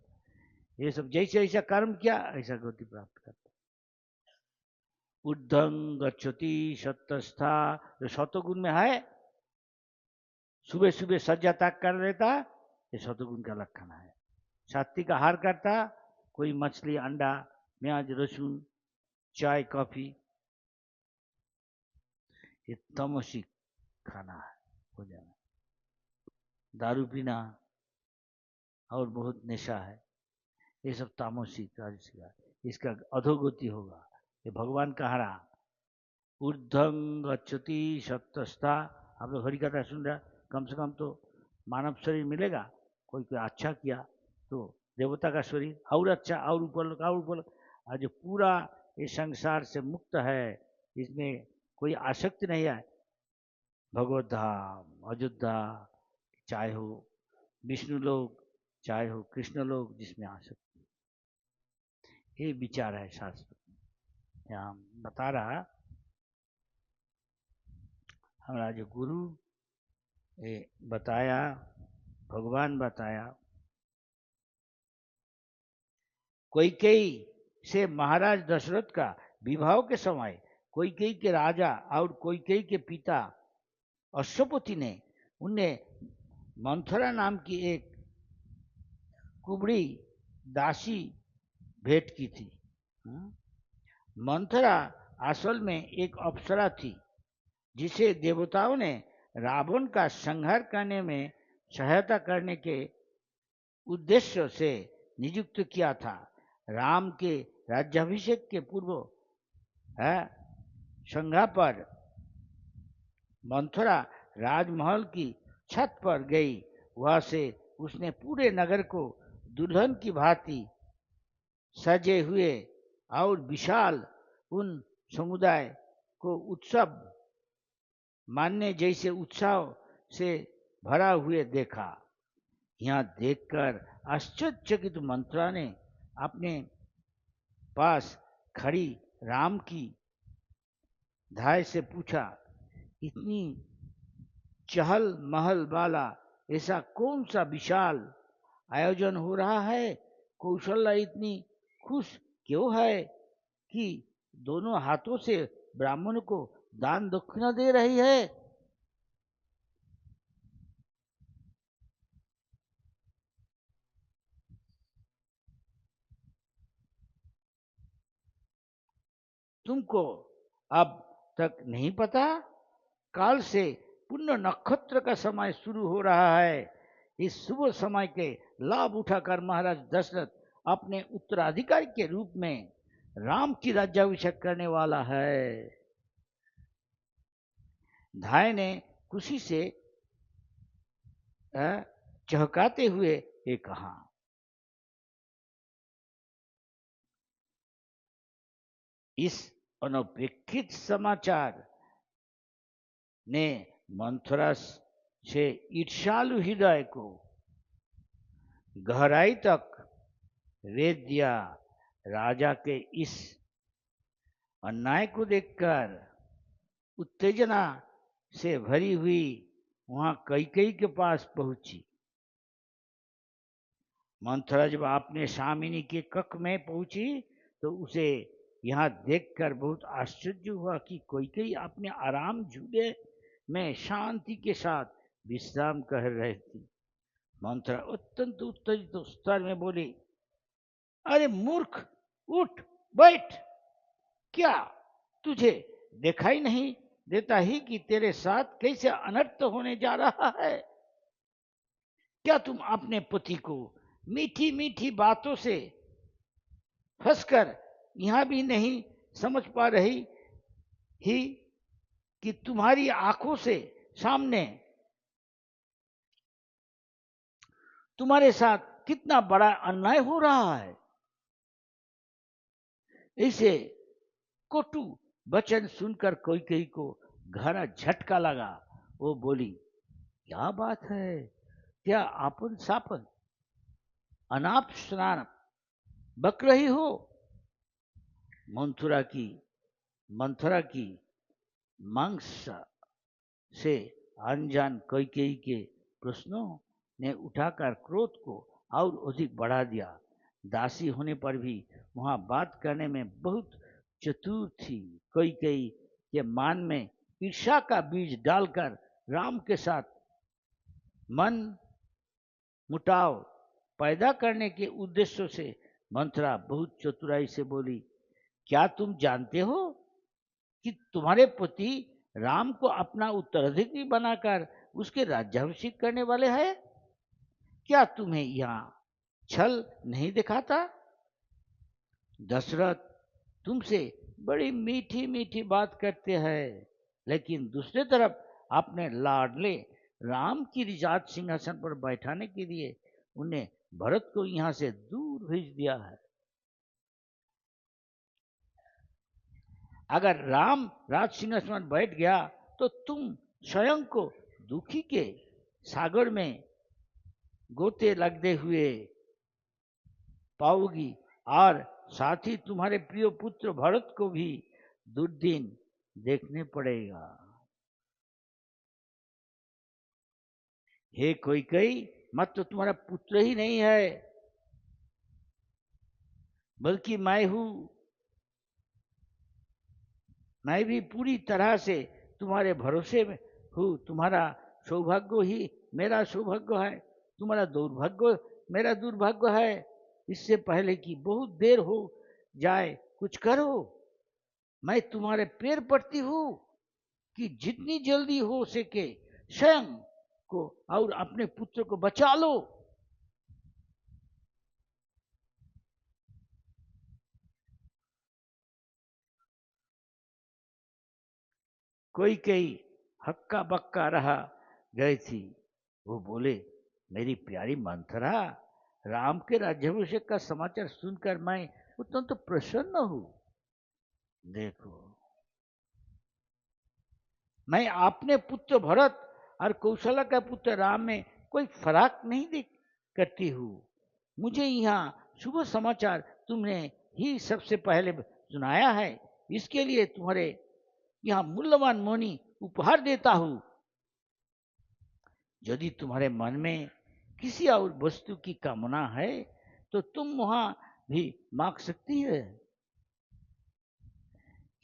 ये सब जैसे ऐसा कर्म किया ऐसा गति प्राप्त करता। उद्धं गच्छति सत्तस्था, जो सतगुण में है सुबह सुबह सज्जा त्याग कर लेता, ये सतगुण का लक्षण है। सात्विक आहार करता, कोई मछली, अंडा, प्याज, लहसुन, चाय, कॉफी, ये तमसिक खाना है, हो जाना। दारू पीना और बहुत नशा है, ये सब तामसिक राजसिक, इसका अधोगति होगा। ये भगवान कह रहा ऊर्ध्वं गच्छति सत्तस्था। आप लोग हरि कथा सुन रहा, कम से कम तो मानव शरीर मिलेगा, कोई कोई अच्छा किया तो देवता का शरीर और अच्छा, और ऊपर और ऊपर। और जो पूरा ये संसार से मुक्त है, इसमें कोई आसक्ति नहीं है, भगवत धाम अयोध्या, चाहे हो विष्णु लोक, चाहे हो कृष्ण लोक, जिसमें आसक्ति, ये विचार है शास्त्र में। यहाँ बता रहा हमारा जो गुरु ये बताया, भगवान बताया, कैकेयी से महाराज दशरथ का विवाह के समय कैकेयी के राजा और कैकेयी के पिता अश्वपति ने उन्हें मंथरा नाम की एक कुबड़ी दासी भेंट की थी। मंथरा असल में एक अप्सरा थी, जिसे देवताओं ने रावण का संहार करने में सहायता करने के उद्देश्य से नियुक्त किया था। राम के राज्याभिषेक के पूर्व संध्या पर मंथरा राजमहल की छत पर गई। वहां से उसने पूरे नगर को दुल्हन की भांति सजे हुए और विशाल उन समुदाय को उत्सव मानने जैसे उत्साह से भरा हुए देखा। यहाँ देखकर आश्चर्यचकित मंत्रा ने अपने पास खड़ी राम की धाय से पूछा, इतनी चहल महल वाला ऐसा कौन सा विशाल आयोजन हो रहा है? कौशल्या इतनी खुश क्यों है कि दोनों हाथों से ब्राह्मण को दान दक्षिणा दे रही है? तुमको अब तक नहीं पता? काल से पुण्य नक्षत्र का समय शुरू हो रहा है। इस शुभ समय के लाभ उठाकर महाराज दशरथ अपने उत्तराधिकारी के रूप में राम की राज्याभिषेक करने वाला है। धाय ने खुशी से चहकाते हुए ये कहा। इस अनपेक्षित समाचार ने मंथरा से ईर्ष्यालु हृदय को गहराई तक वेध दिया। राजा के इस अन्याय को देखकर उत्तेजना से भरी हुई वहां कैकेयी के पास पहुंची। मंथरा जब अपने स्वामिनी के कक्ष में पहुंची तो उसे यहाँ देखकर बहुत आश्चर्य हुआ कि कैकेयी अपने आराम झूले में शांति के साथ विश्राम कर रही थी। मंथरा अत्यंत उत्तेजित स्वर में बोली, अरे मूर्ख, उठ बैठ। क्या तुझे दिखाई नहीं देता ही कि तेरे साथ कैसे अनर्थ होने जा रहा है? क्या तुम अपने पति को मीठी मीठी बातों से फंसकर यहां भी नहीं समझ पा रही ही कि तुम्हारी आंखों से सामने तुम्हारे साथ कितना बड़ा अन्याय हो रहा है? इसे कटु वचन सुनकर कैकेयी को गहरा झटका लगा। वो बोली, क्या बात है? क्या आपन सापन अनाप शनाप बक रही हो? मंथरा की मांस से अनजान कैकेयी के प्रश्नों ने उठाकर क्रोध को और अधिक बढ़ा दिया। दासी होने पर भी वहां बात करने में बहुत चतुर थी। कैकेयी के मन में ईर्ष्या का बीज डालकर राम के साथ मन मुटाव पैदा करने के उद्देश्य से मंथरा बहुत चतुराई से बोली, क्या तुम जानते हो कि तुम्हारे पति राम को अपना उत्तराधिकारी बनाकर उसके राज्याभिषेक करने वाले हैं? क्या तुम्हें यहाँ छल नहीं दिखाता? दशरथ तुमसे बड़ी मीठी मीठी बात करते हैं, लेकिन दूसरी तरफ अपने लाडले राम की रिजात सिंहासन पर बैठाने के लिए उन्हें भरत को यहाँ से दूर भेज दिया है। अगर राम राज सिंहासन पर बैठ गया तो तुम स्वयं को दुखी के सागर में गोते लगते हुए पाओगी और साथ ही तुम्हारे प्रिय पुत्र भरत को भी दुर्दिन देखने पड़ेगा। हे कैकेयी, मत तो तुम्हारा पुत्र ही नहीं है, बल्कि मैं हूं। मैं भी पूरी तरह से तुम्हारे भरोसे में हूं। तुम्हारा सौभाग्य ही मेरा सौभाग्य है, तुम्हारा दुर्भाग्य मेरा दुर्भाग्य है। इससे पहले कि बहुत देर हो जाए कुछ करो। मैं तुम्हारे पैर पड़ती हूं कि जितनी जल्दी हो सके स्वयं को और अपने पुत्र को बचा लो। कैकेयी हक्का बक्का रहा गई थी। वो बोले, मेरी प्यारी मंथरा, राम के राज्याभिषेक का समाचार सुनकर मैं अत्यंत तो प्रसन्न हूं। देखो, मैं अपने पुत्र भरत और कौशल्या का पुत्र राम में कोई फर्क नहीं देख करती हूँ। मुझे यहाँ शुभ समाचार तुमने ही सबसे पहले सुनाया है, इसके लिए तुम्हारे यहाँ मूल्यवान मणि उपहार देता हूँ। यदि तुम्हारे मन में किसी और वस्तु की कामना है तो तुम वहां भी मांग सकती है।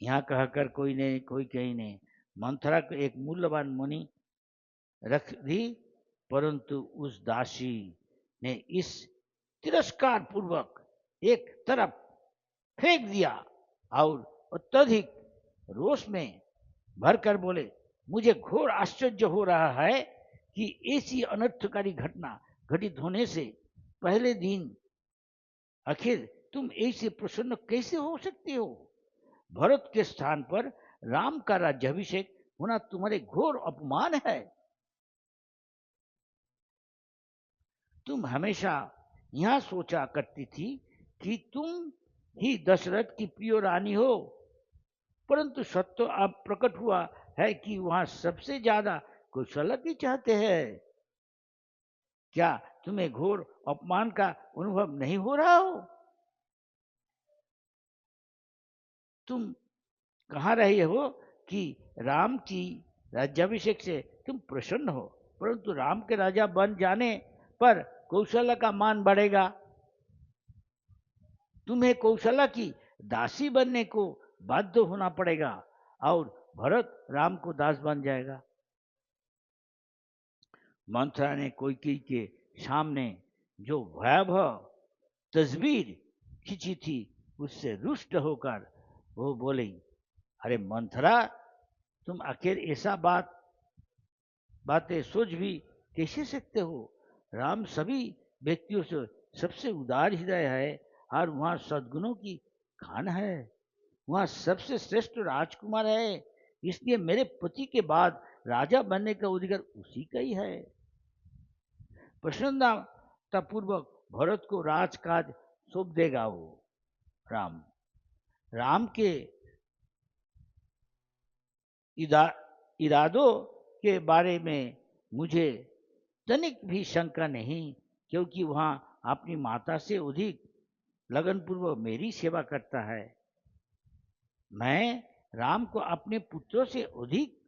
यहाँ कहकर कोई कहीं ने मंथरा को एक मूल्यवान मणि रख दी, परंतु उस दासी ने इस तिरस्कार पूर्वक एक तरफ फेंक दिया और अत्यधिक रोष में भरकर बोले, मुझे घोर आश्चर्य हो रहा है कि ऐसी अनर्थकारी घटना घटित होने से पहले दिन आखिर तुम ऐसे प्रसन्न कैसे हो सकते हो? भरत के स्थान पर राम का राज्याभिषेक होना तुम्हारे घोर अपमान है। तुम हमेशा यह सोचा करती थी कि तुम ही दशरथ की प्रिय रानी हो, परंतु सत्य अब प्रकट हुआ है कि वहां सबसे ज्यादा कौशल्या की चाहते हैं। क्या तुम्हें घोर अपमान का अनुभव नहीं हो रहा हो? तुम कह रहे हो कि राम की राज्याभिषेक से तुम प्रसन्न हो, परंतु राम के राजा बन जाने पर कौशल्या का मान बढ़ेगा। तुम्हें कौशल्या की दासी बनने को बाध्य होना पड़ेगा और भरत राम को दास बन जाएगा। मंथरा ने कैकेयी के सामने जो भयावह तस्वीर खींची थी उससे रुष्ट होकर वो बोली, अरे मंथरा, तुम आखिर ऐसा बातें सोच भी कैसे सकते हो? राम सभी व्यक्तियों से सबसे उदार हृदय है और वहाँ सद्गुणों की खान है। वहाँ सबसे श्रेष्ठ राजकुमार है, इसलिए मेरे पति के बाद राजा बनने का अधिकार उसी का ही है। प्रसन्नता पूर्वक भरत को राजकाज सौंप देगा वो राम के इरादों के बारे में मुझे तनिक भी शंका नहीं, क्योंकि वहां अपनी माता से अधिक लगनपूर्वक मेरी सेवा करता है। मैं राम को अपने पुत्रों से अधिक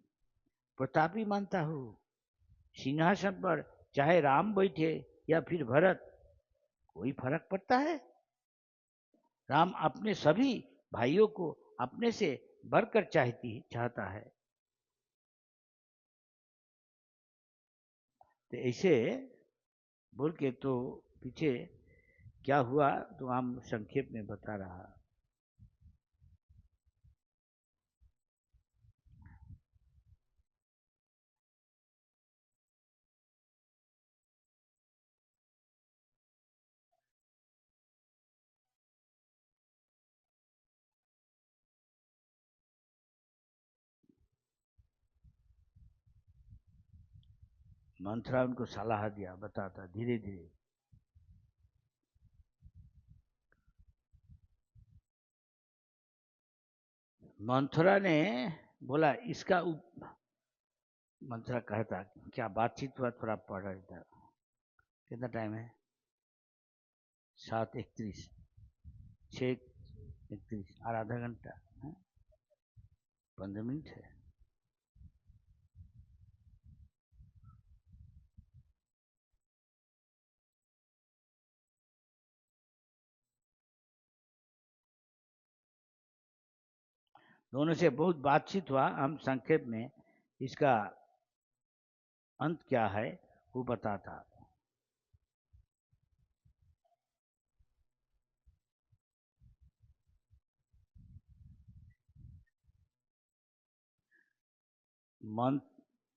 प्रतापी मानता हूँ। सिंहासन पर चाहे राम बैठे या फिर भरत, कोई फर्क पड़ता है? राम अपने सभी भाइयों को अपने से बढ़कर चाहता है। तो ऐसे बोल के तो पीछे क्या हुआ तो हम संक्षेप में बता रहा। मंथरा उनको सलाह दिया, बताता धीरे धीरे। मंथरा ने बोला, मंथरा कहता क्या बातचीत हुआ, थोड़ा पढ़ रहा था। कितना टाइम है? 7:31, 6:31 और आधा घंटा 15 मिनट है। दोनों से बहुत बातचीत हुआ। हम संक्षेप में इसका अंत क्या है वो बताता।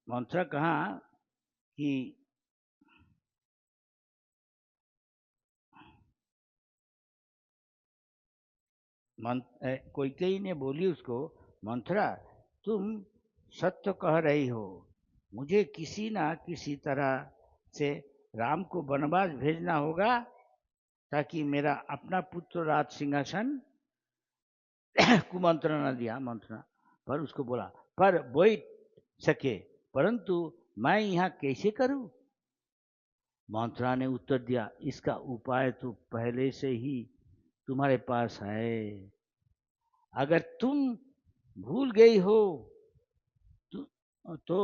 मंथरा कहा कि कैकेयी ने बोली उसको, मंथरा, तुम सत्य कह रही हो, मुझे किसी ना किसी तरह से राम को वनवास भेजना होगा ताकि मेरा अपना पुत्र राज सिंहासन कुमंत्रणा दिया मंथरा पर उसको बोला पर बैठ सके, परंतु मैं यहाँ कैसे करूं? मंथरा ने उत्तर दिया, इसका उपाय तो पहले से ही तुम्हारे पास है। अगर तुम भूल गई हो तो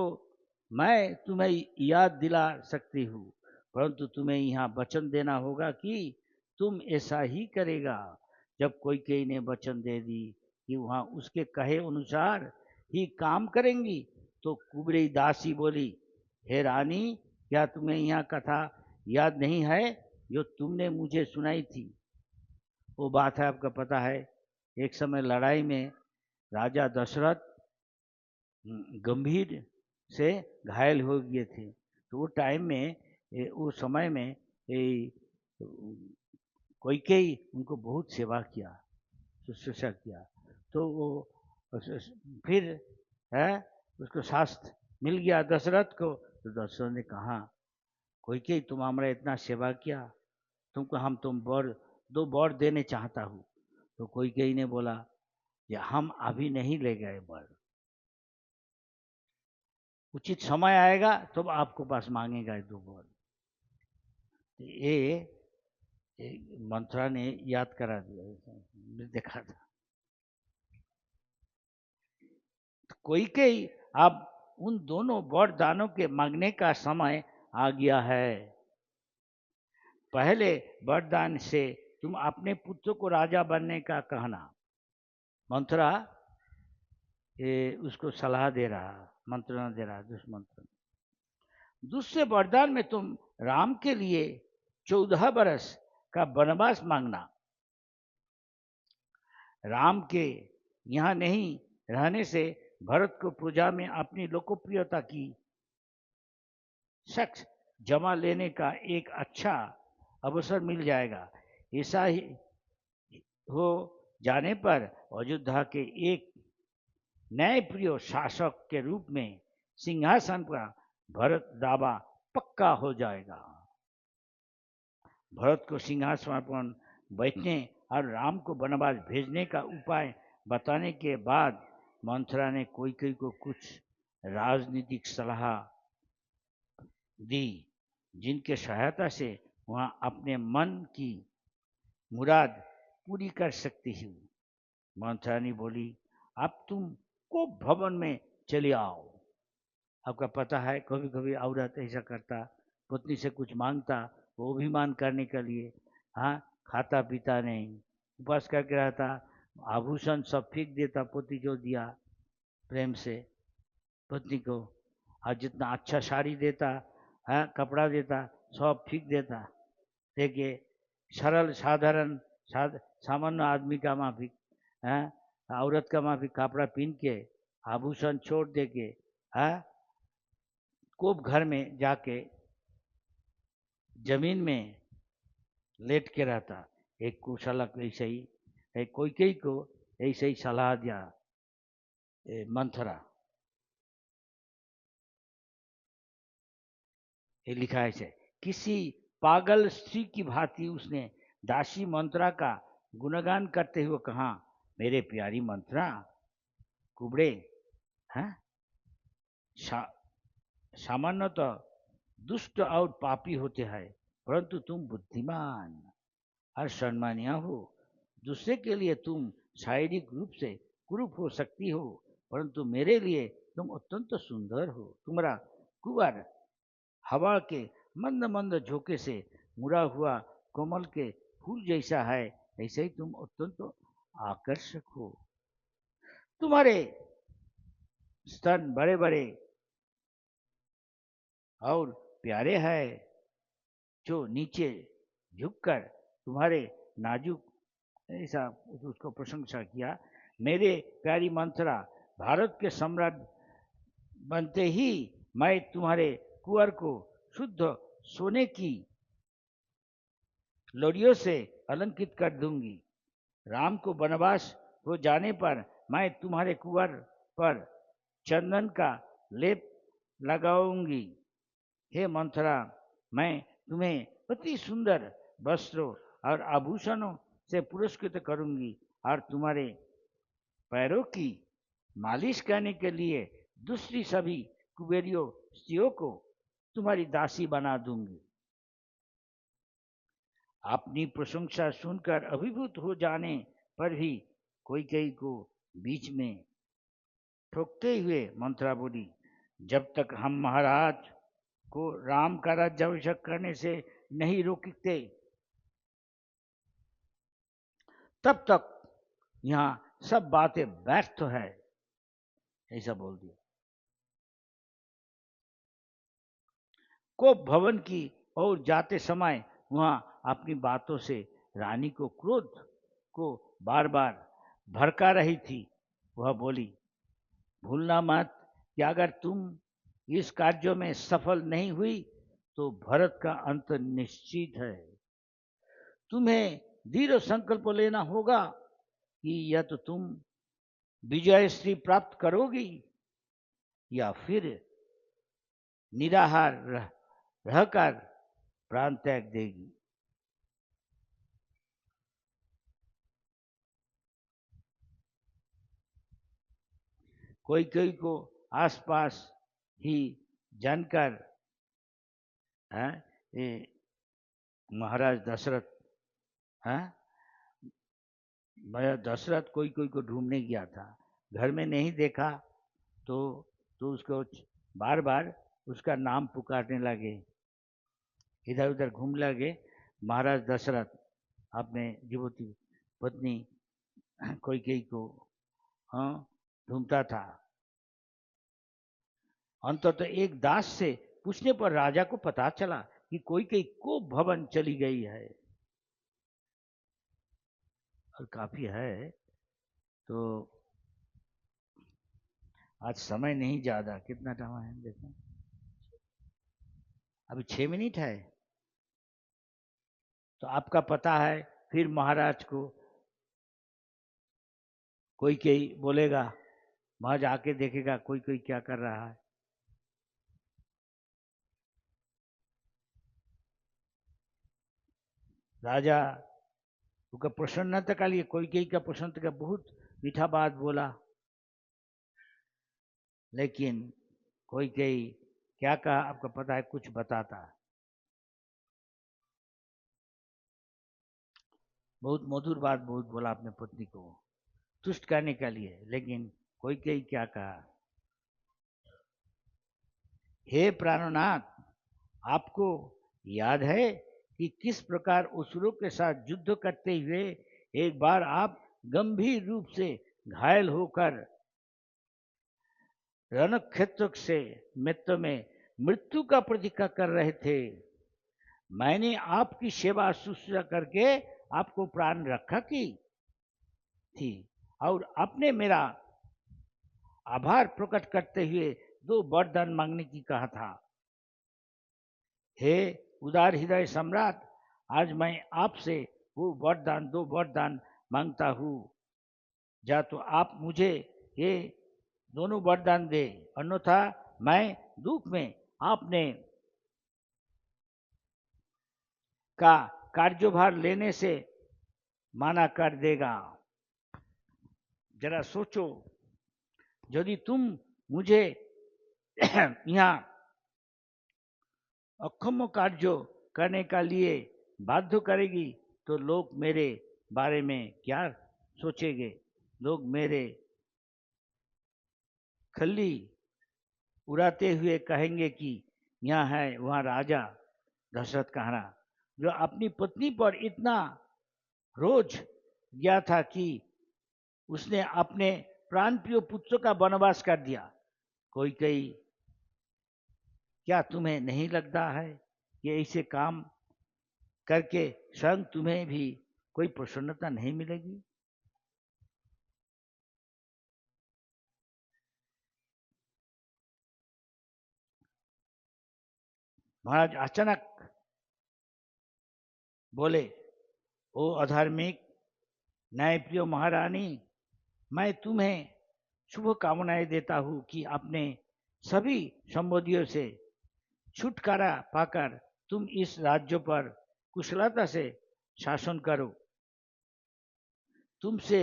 मैं तुम्हें याद दिला सकती हूँ, परंतु तुम्हें यहाँ वचन देना होगा कि तुम ऐसा ही करेगा। जब कैकेयी ने वचन दे दी कि वहाँ उसके कहे अनुसार ही काम करेंगी, तो कुबरी दासी बोली, हे रानी, क्या तुम्हें यह कथा याद नहीं है जो तुमने मुझे सुनाई थी? वो बात है, आपका पता है, एक समय लड़ाई में राजा दशरथ गंभीर से घायल हो गए थे। तो वो टाइम में उस समय में कैकेयी उनको बहुत सेवा किया, शुश्रूषा किया। तो वो फिर है उसको शास्त्र मिल गया दशरथ को। तो दशरथ ने कहा कैकेयी तुम हमारा इतना सेवा किया, तुमको हम दो वर देने चाहता हूँ। तो कैकेयी ने बोला कि हम अभी नहीं ले गए वर, उचित समय आएगा तो आपको पास मांगेगा दो वर। ये मंत्रा ने याद करा दिया, देखा था। कैकेयी अब उन दोनों वरदानों के मांगने का समय आ गया है। पहले वरदान से तुम अपने पुत्र को राजा बनने का कहना। मंत्रा उसको सलाह दे रहा, मंत्रणा दे रहा, दुष्मंत्र। दूसरे वरदान में तुम राम के लिए 14 बरस का वनवास मांगना। राम के यहाँ नहीं रहने से भरत को प्रजा में अपनी लोकप्रियता की शख्स जमा लेने का एक अच्छा अवसर मिल जाएगा। ऐसा ही हो जाने पर अयोध्या के एक न्यायप्रिय शासक के रूप में सिंहासन का भरत दावा पक्का हो जाएगा। भरत को सिंहासन पर बैठने और राम को वनवास भेजने का उपाय बताने के बाद मंथरा ने कैकेयी को कुछ राजनीतिक सलाह दी, जिनके सहायता से वह अपने मन की मुराद पूरी कर सकती है। मंथरा ने बोली अब तुम कोप भवन में चले आओ। आपका पता है कभी कभी औरत ऐसा करता, पत्नी से कुछ मांगता, वो अभिमान करने के लिए, हाँ खाता पीता नहीं, उपास करके रहता, आभूषण सब फेंक देता, पति जो दिया प्रेम से पत्नी को, और जितना अच्छा साड़ी देता है कपड़ा देता सब फेंक देता। देखिए सरल साधारण सामान्य आदमी का माफिक है, औरत का माफिक कपड़ा पहन के आभूषण छोड़ दे के है कोप घर में जाके जमीन में लेट के रहता। एक कुशलक ऐसे ही कैकेयी को ऐसे ही सलाह दिया मंथरा। ये लिखा है ऐसे, किसी पागल स्त्री की भांति उसने दासी मंत्रा का गुणगान करते हुए कहा, मेरे प्यारी मंत्रा, कुबड़े हैं सामान्यतः दुष्ट और पापी होते हैं, परंतु तुम बुद्धिमान और सम्मानीय हो। दूसरे के लिए तुम शारीरिक रूप से कुरूप हो सकती हो, परंतु मेरे लिए तुम अत्यंत सुंदर हो। तुम्हारा कुंवर हवा के मंद मंद झोंके से मुड़ा हुआ कमल के फूल जैसा है, ऐसे ही तुम अत्यंत आकर्षक हो। तुम्हारे स्तन बड़े बड़े और प्यारे हैं, जो नीचे झुककर तुम्हारे नाजुक, ऐसा उसको प्रशंसा किया। मेरे प्यारी मंत्रा, भारत के सम्राट बनते ही मैं तुम्हारे कुंवर को शुद्ध सोने की लोरियों से अलंकृत कर दूंगी। राम को वनवास हो जाने पर मैं तुम्हारे कुंवर पर चंदन का लेप लगाऊंगी। हे मंथरा, मैं तुम्हें अति सुंदर वस्त्रों और आभूषणों से पुरस्कृत करूंगी और तुम्हारे पैरों की मालिश करने के लिए दूसरी सभी कुबेरियों स्त्रियों को तुम्हारी दासी बना दूंगी। अपनी प्रशंसा सुनकर अभिभूत हो जाने पर भी कैकेयी को बीच में ठोकते हुए मंत्रा बोली, जब तक हम महाराज को राम का राज्याभिषेक करने से नहीं रोकते तब तक यहाँ सब बातें व्यर्थ है, ऐसा बोल दिया। कोप भवन की ओर जाते समय वहां अपनी बातों से रानी को क्रोध को बार बार भड़का रही थी। वह बोली, भूलना मत कि अगर तुम इस कार्य में सफल नहीं हुई तो भरत का अंत निश्चित है। तुम्हें दृढ़ संकल्प लेना होगा कि या तो तुम विजय श्री प्राप्त करोगी या फिर निराहार रहकर प्राण त्याग देगी। कोई कोई को आसपास ही जानकर ये महाराज दशरथ दशरथ कोई कोई को ढूंढने गया था, घर में नहीं देखा तो उसको बार बार उसका नाम पुकारने लगे, इधर उधर घूम लगे। महाराज दशरथ अपने जीवती पत्नी कैकेयी को ढूंढता था। अंततः एक दास से पूछने पर राजा को पता चला कि कैकेयी को भवन चली गई है। और काफी है, तो आज समय नहीं ज्यादा, कितना टाइम है देखो, अभी 6 मिनट है। तो आपका पता है, फिर महाराज को कैकेयी बोलेगा, महाराज आके देखेगा कैकेयी क्या कर रहा है। राजा उसका प्रसन्नता का लिए कैकेयी का प्रसन्नता का बहुत मीठा बात बोला, लेकिन कैकेयी क्या कहा आपको पता है, कुछ बताता। बहुत मधुर बात बहुत बोला अपने पत्नी को तुष्ट करने के लिए, लेकिन कैकेयी क्या कहा, हे प्राणनाथ, आपको याद है कि किस प्रकार असुरों के साथ युद्ध करते हुए एक बार आप गंभीर रूप से घायल होकर रणक्षेत्र से मित्र में मृत्यु का प्रतीक्षा कर रहे थे। मैंने आपकी सेवा शुश्रूषा करके आपको प्राण रक्षा की थी और आपने मेरा आभार प्रकट करते हुए 2 वरदान मांगने की कहा था। हे उदार हृदय सम्राट, आज मैं आपसे वो वरदान 2 वरदान मांगता हूँ। या तो आप मुझे ये दोनों वरदान दे, अन्यथा मैं दुख में आपने का कार्यभार लेने से माना कर देगा। जरा सोचो, यदि तुम मुझे यहाँ अक्षम कार्य करने का लिए बाध्य करेगी तो लोग मेरे बारे में क्या सोचेंगे। लोग मेरे खल्ली उड़ाते हुए कहेंगे कि यहाँ है वहाँ राजा दशरथ कहना, जो अपनी पत्नी पर इतना रोज गया था कि उसने अपने प्राणप्रिय पुत्र का वनवास कर दिया। कैकेयी, क्या तुम्हें नहीं लगता है कि ऐसे काम करके स्वयं तुम्हें भी कोई प्रसन्नता नहीं मिलेगी। महाराज अचानक बोले, ओ अधार्मिक न्यायप्रिय महारानी, मैं तुम्हें शुभ कामनाएं देता हूं कि अपने सभी संबंधियों से छुटकारा पाकर तुम इस राज्य पर कुशलता से शासन करो। तुमसे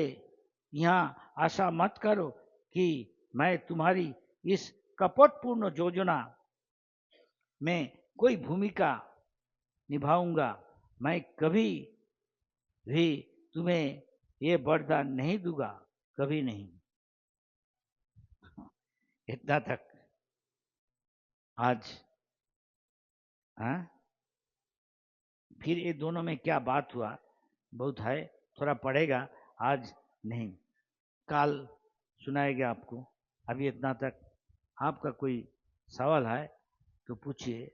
यहाँ आशा मत करो कि मैं तुम्हारी इस कपटपूर्ण योजना में कोई भूमिका निभाऊंगा। मैं कभी भी तुम्हें ये वरदान नहीं दूंगा, कभी नहीं। इतना तक आज फिर ये दोनों में क्या बात हुआ बहुत है, थोड़ा पढ़ेगा, आज नहीं, कल सुनाएगा आपको। अभी इतना तक आपका कोई सवाल है तो पूछिए।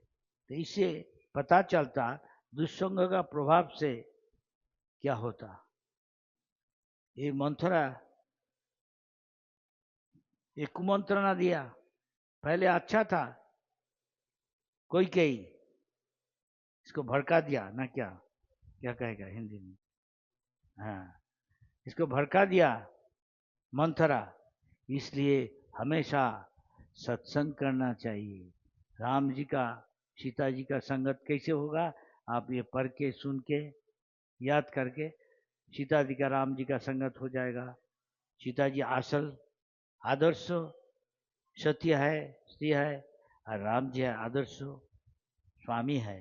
तो इससे पता चलता दुष्संग का प्रभाव से क्या होता। ये मंथरा ये कुमंत्रणा दिया। पहले अच्छा था, कोई कही इसको भड़का दिया ना, क्या क्या कहेगा हिंदी में, हाँ, इसको भड़का दिया मंथरा। इसलिए हमेशा सत्संग करना चाहिए। राम जी का सीता जी का संगत कैसे होगा, आप ये पढ़ के सुन के याद करके, सीता जी का राम जी का संगत हो जाएगा। सीता जी असल आदर्श सत्य है, स्त्री है, और राम जी है आदर्श स्वामी है।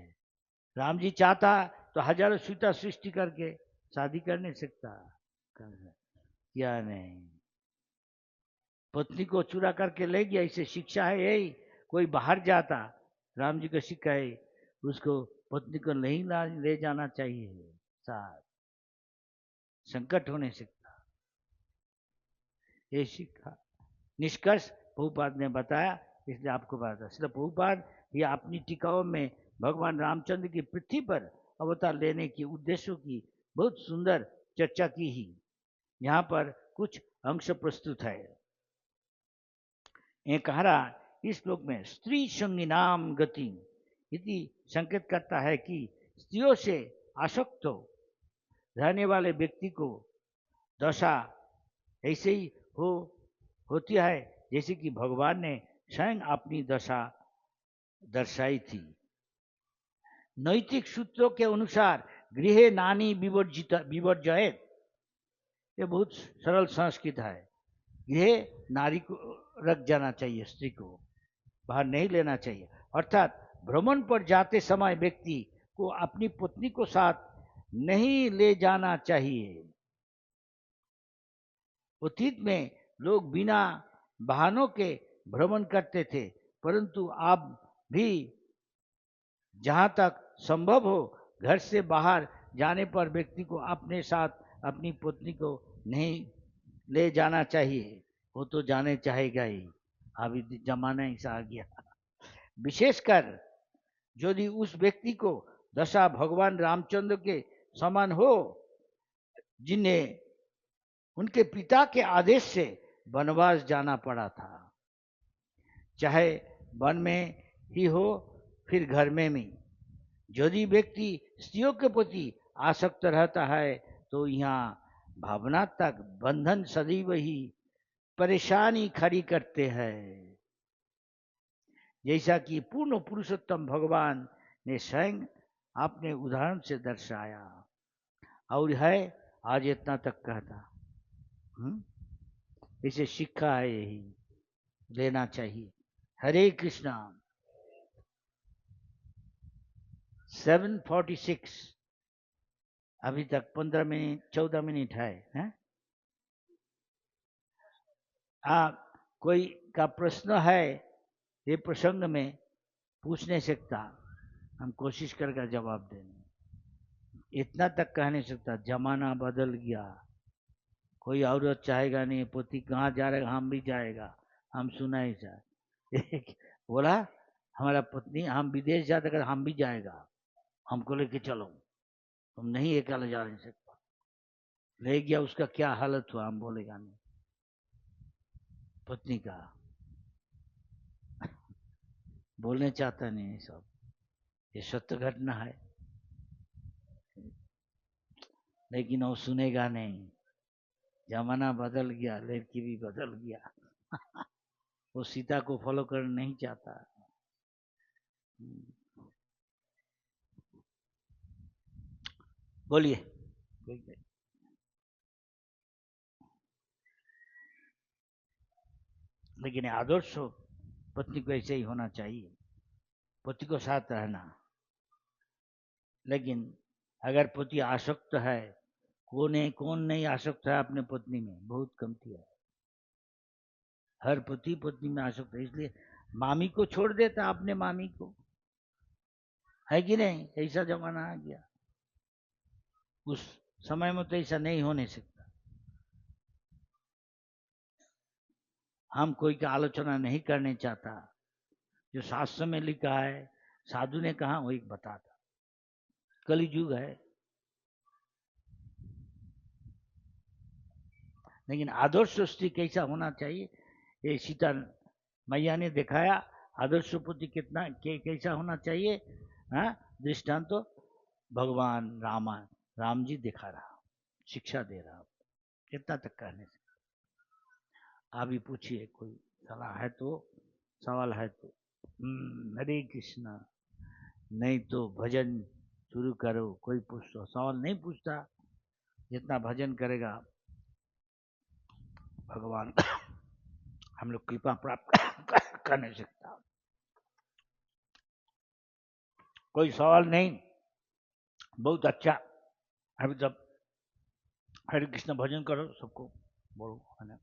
राम जी चाहता तो हजारों सीता सृष्टि करके शादी कर नहीं सकता, क्या नहीं, पत्नी को चुरा करके ले गया, इसे शिक्षा है यही। कोई बाहर जाता, राम जी को शिक्षा है उसको पत्नी को नहीं ले जाना चाहिए साथ, संकट होने सकता, ये शिक्षा। निष्कर्ष प्रभुपाद ने बताया, इसलिए आपको बताया। इसलिए प्रभुपाद ये अपनी टीकाओं में भगवान रामचंद्र की पृथ्वी पर अवतार लेने के उद्देश्यों की बहुत सुंदर चर्चा की ही। यहाँ पर कुछ अंश प्रस्तुत है। ये कह रहा इस श्लोक में स्त्री संगी नाम गति इति संकेत करता है कि स्त्रियों से आसक्त रहने वाले व्यक्ति को दशा ऐसे ही होती है जैसे कि भगवान ने स्वयं अपनी दशा दर्शाई थी। नैतिक सूत्रों के अनुसार गृहे नानी विवर्जयेत, ये बहुत सरल संस्कृत है। गृह नारी को रख जाना चाहिए, स्त्री को बाहर नहीं लेना चाहिए। अर्थात भ्रमण पर जाते समय व्यक्ति को अपनी पत्नी को साथ नहीं ले जाना चाहिए। अतीत में लोग बिना वाहनों के भ्रमण करते थे, परंतु अब भी जहां तक संभव हो घर से बाहर जाने पर व्यक्ति को अपने साथ अपनी पत्नी को नहीं ले जाना चाहिए। वो तो जाने चाहेगा ही, अभी जमाना ऐसा आ गया। विशेषकर यदि उस व्यक्ति को दशा भगवान रामचंद्र के समान हो, जिन्हें उनके पिता के आदेश से वनवास जाना पड़ा था, चाहे वन में ही हो फिर घर में भी। यदि व्यक्ति स्त्रियों के प्रति आसक्त रहता है तो यहाँ भावनात्मक बंधन सदैव ही परेशानी खड़ी करते हैं, जैसा कि पूर्ण पुरुषोत्तम भगवान ने स्वयं अपने उदाहरण से दर्शाया। और है आज इतना तक कहता, इसे शिक्षा है, यही लेना चाहिए। हरे कृष्णा। 7:46 अभी तक 15 मिनट 14 मिनट है, हैं? कोई का प्रश्न है ये प्रसंग में पूछ नहीं सकता, हम कोशिश करके जवाब देने। इतना तक कह नहीं सकता जमाना बदल गया, कोई औरत चाहेगा नहीं पति कहाँ जा रहा है, हम भी जाएगा, हम सुना ही चाहे। बोला हमारा पत्नी हम विदेश जाते कर हम भी जाएगा, हमको लेके चलो, तुम नहीं अकेला जा नहीं सकता। ले गया, उसका क्या हालत हुआ हम बोलेगा नहीं, पत्नी का बोलने चाहता नहीं सब, ये सत्य घटना है, लेकिन वो सुनेगा नहीं। जमाना बदल गया, लड़की भी बदल गया। वो सीता को फॉलो करना नहीं चाहता। बोलिए। लेकिन आदर्श पत्नी को ऐसे ही होना चाहिए, पति को साथ रहना। लेकिन अगर पति आसक्त है, कौन नहीं आसक्त है अपने पत्नी में, बहुत कमती है। हर पति पत्नी में आसक्त है, इसलिए मामी को छोड़ देता अपने मामी को, है कि नहीं? ऐसा जमाना आ गया। उस समय में तो ऐसा नहीं होने सकता। हम कोई का आलोचना नहीं करने चाहता, जो शास्त्र में लिखा है, साधु ने कहा वही बताता। कलयुग है। लेकिन आदर्श स्त्री कैसा होना चाहिए, ये सीता मैया ने दिखाया आदर्श पुत्र कितना कैसा होना चाहिए। हाँ, दृष्टांत तो भगवान राम जी दिखा रहा, शिक्षा दे रहा, इतना तक कहने से। आप भी पूछिए, कोई सलाह है तो, सवाल है तो। हरे कृष्णा। नहीं तो भजन शुरू करो। कोई पूछता सवाल नहीं पूछता, जितना भजन करेगा भगवान हम लोग कृपा प्राप्त कर नहीं सकता। कोई सवाल नहीं, बहुत अच्छा। अभी तब हरे कृष्ण भजन करो, सबको बोलो, है ना।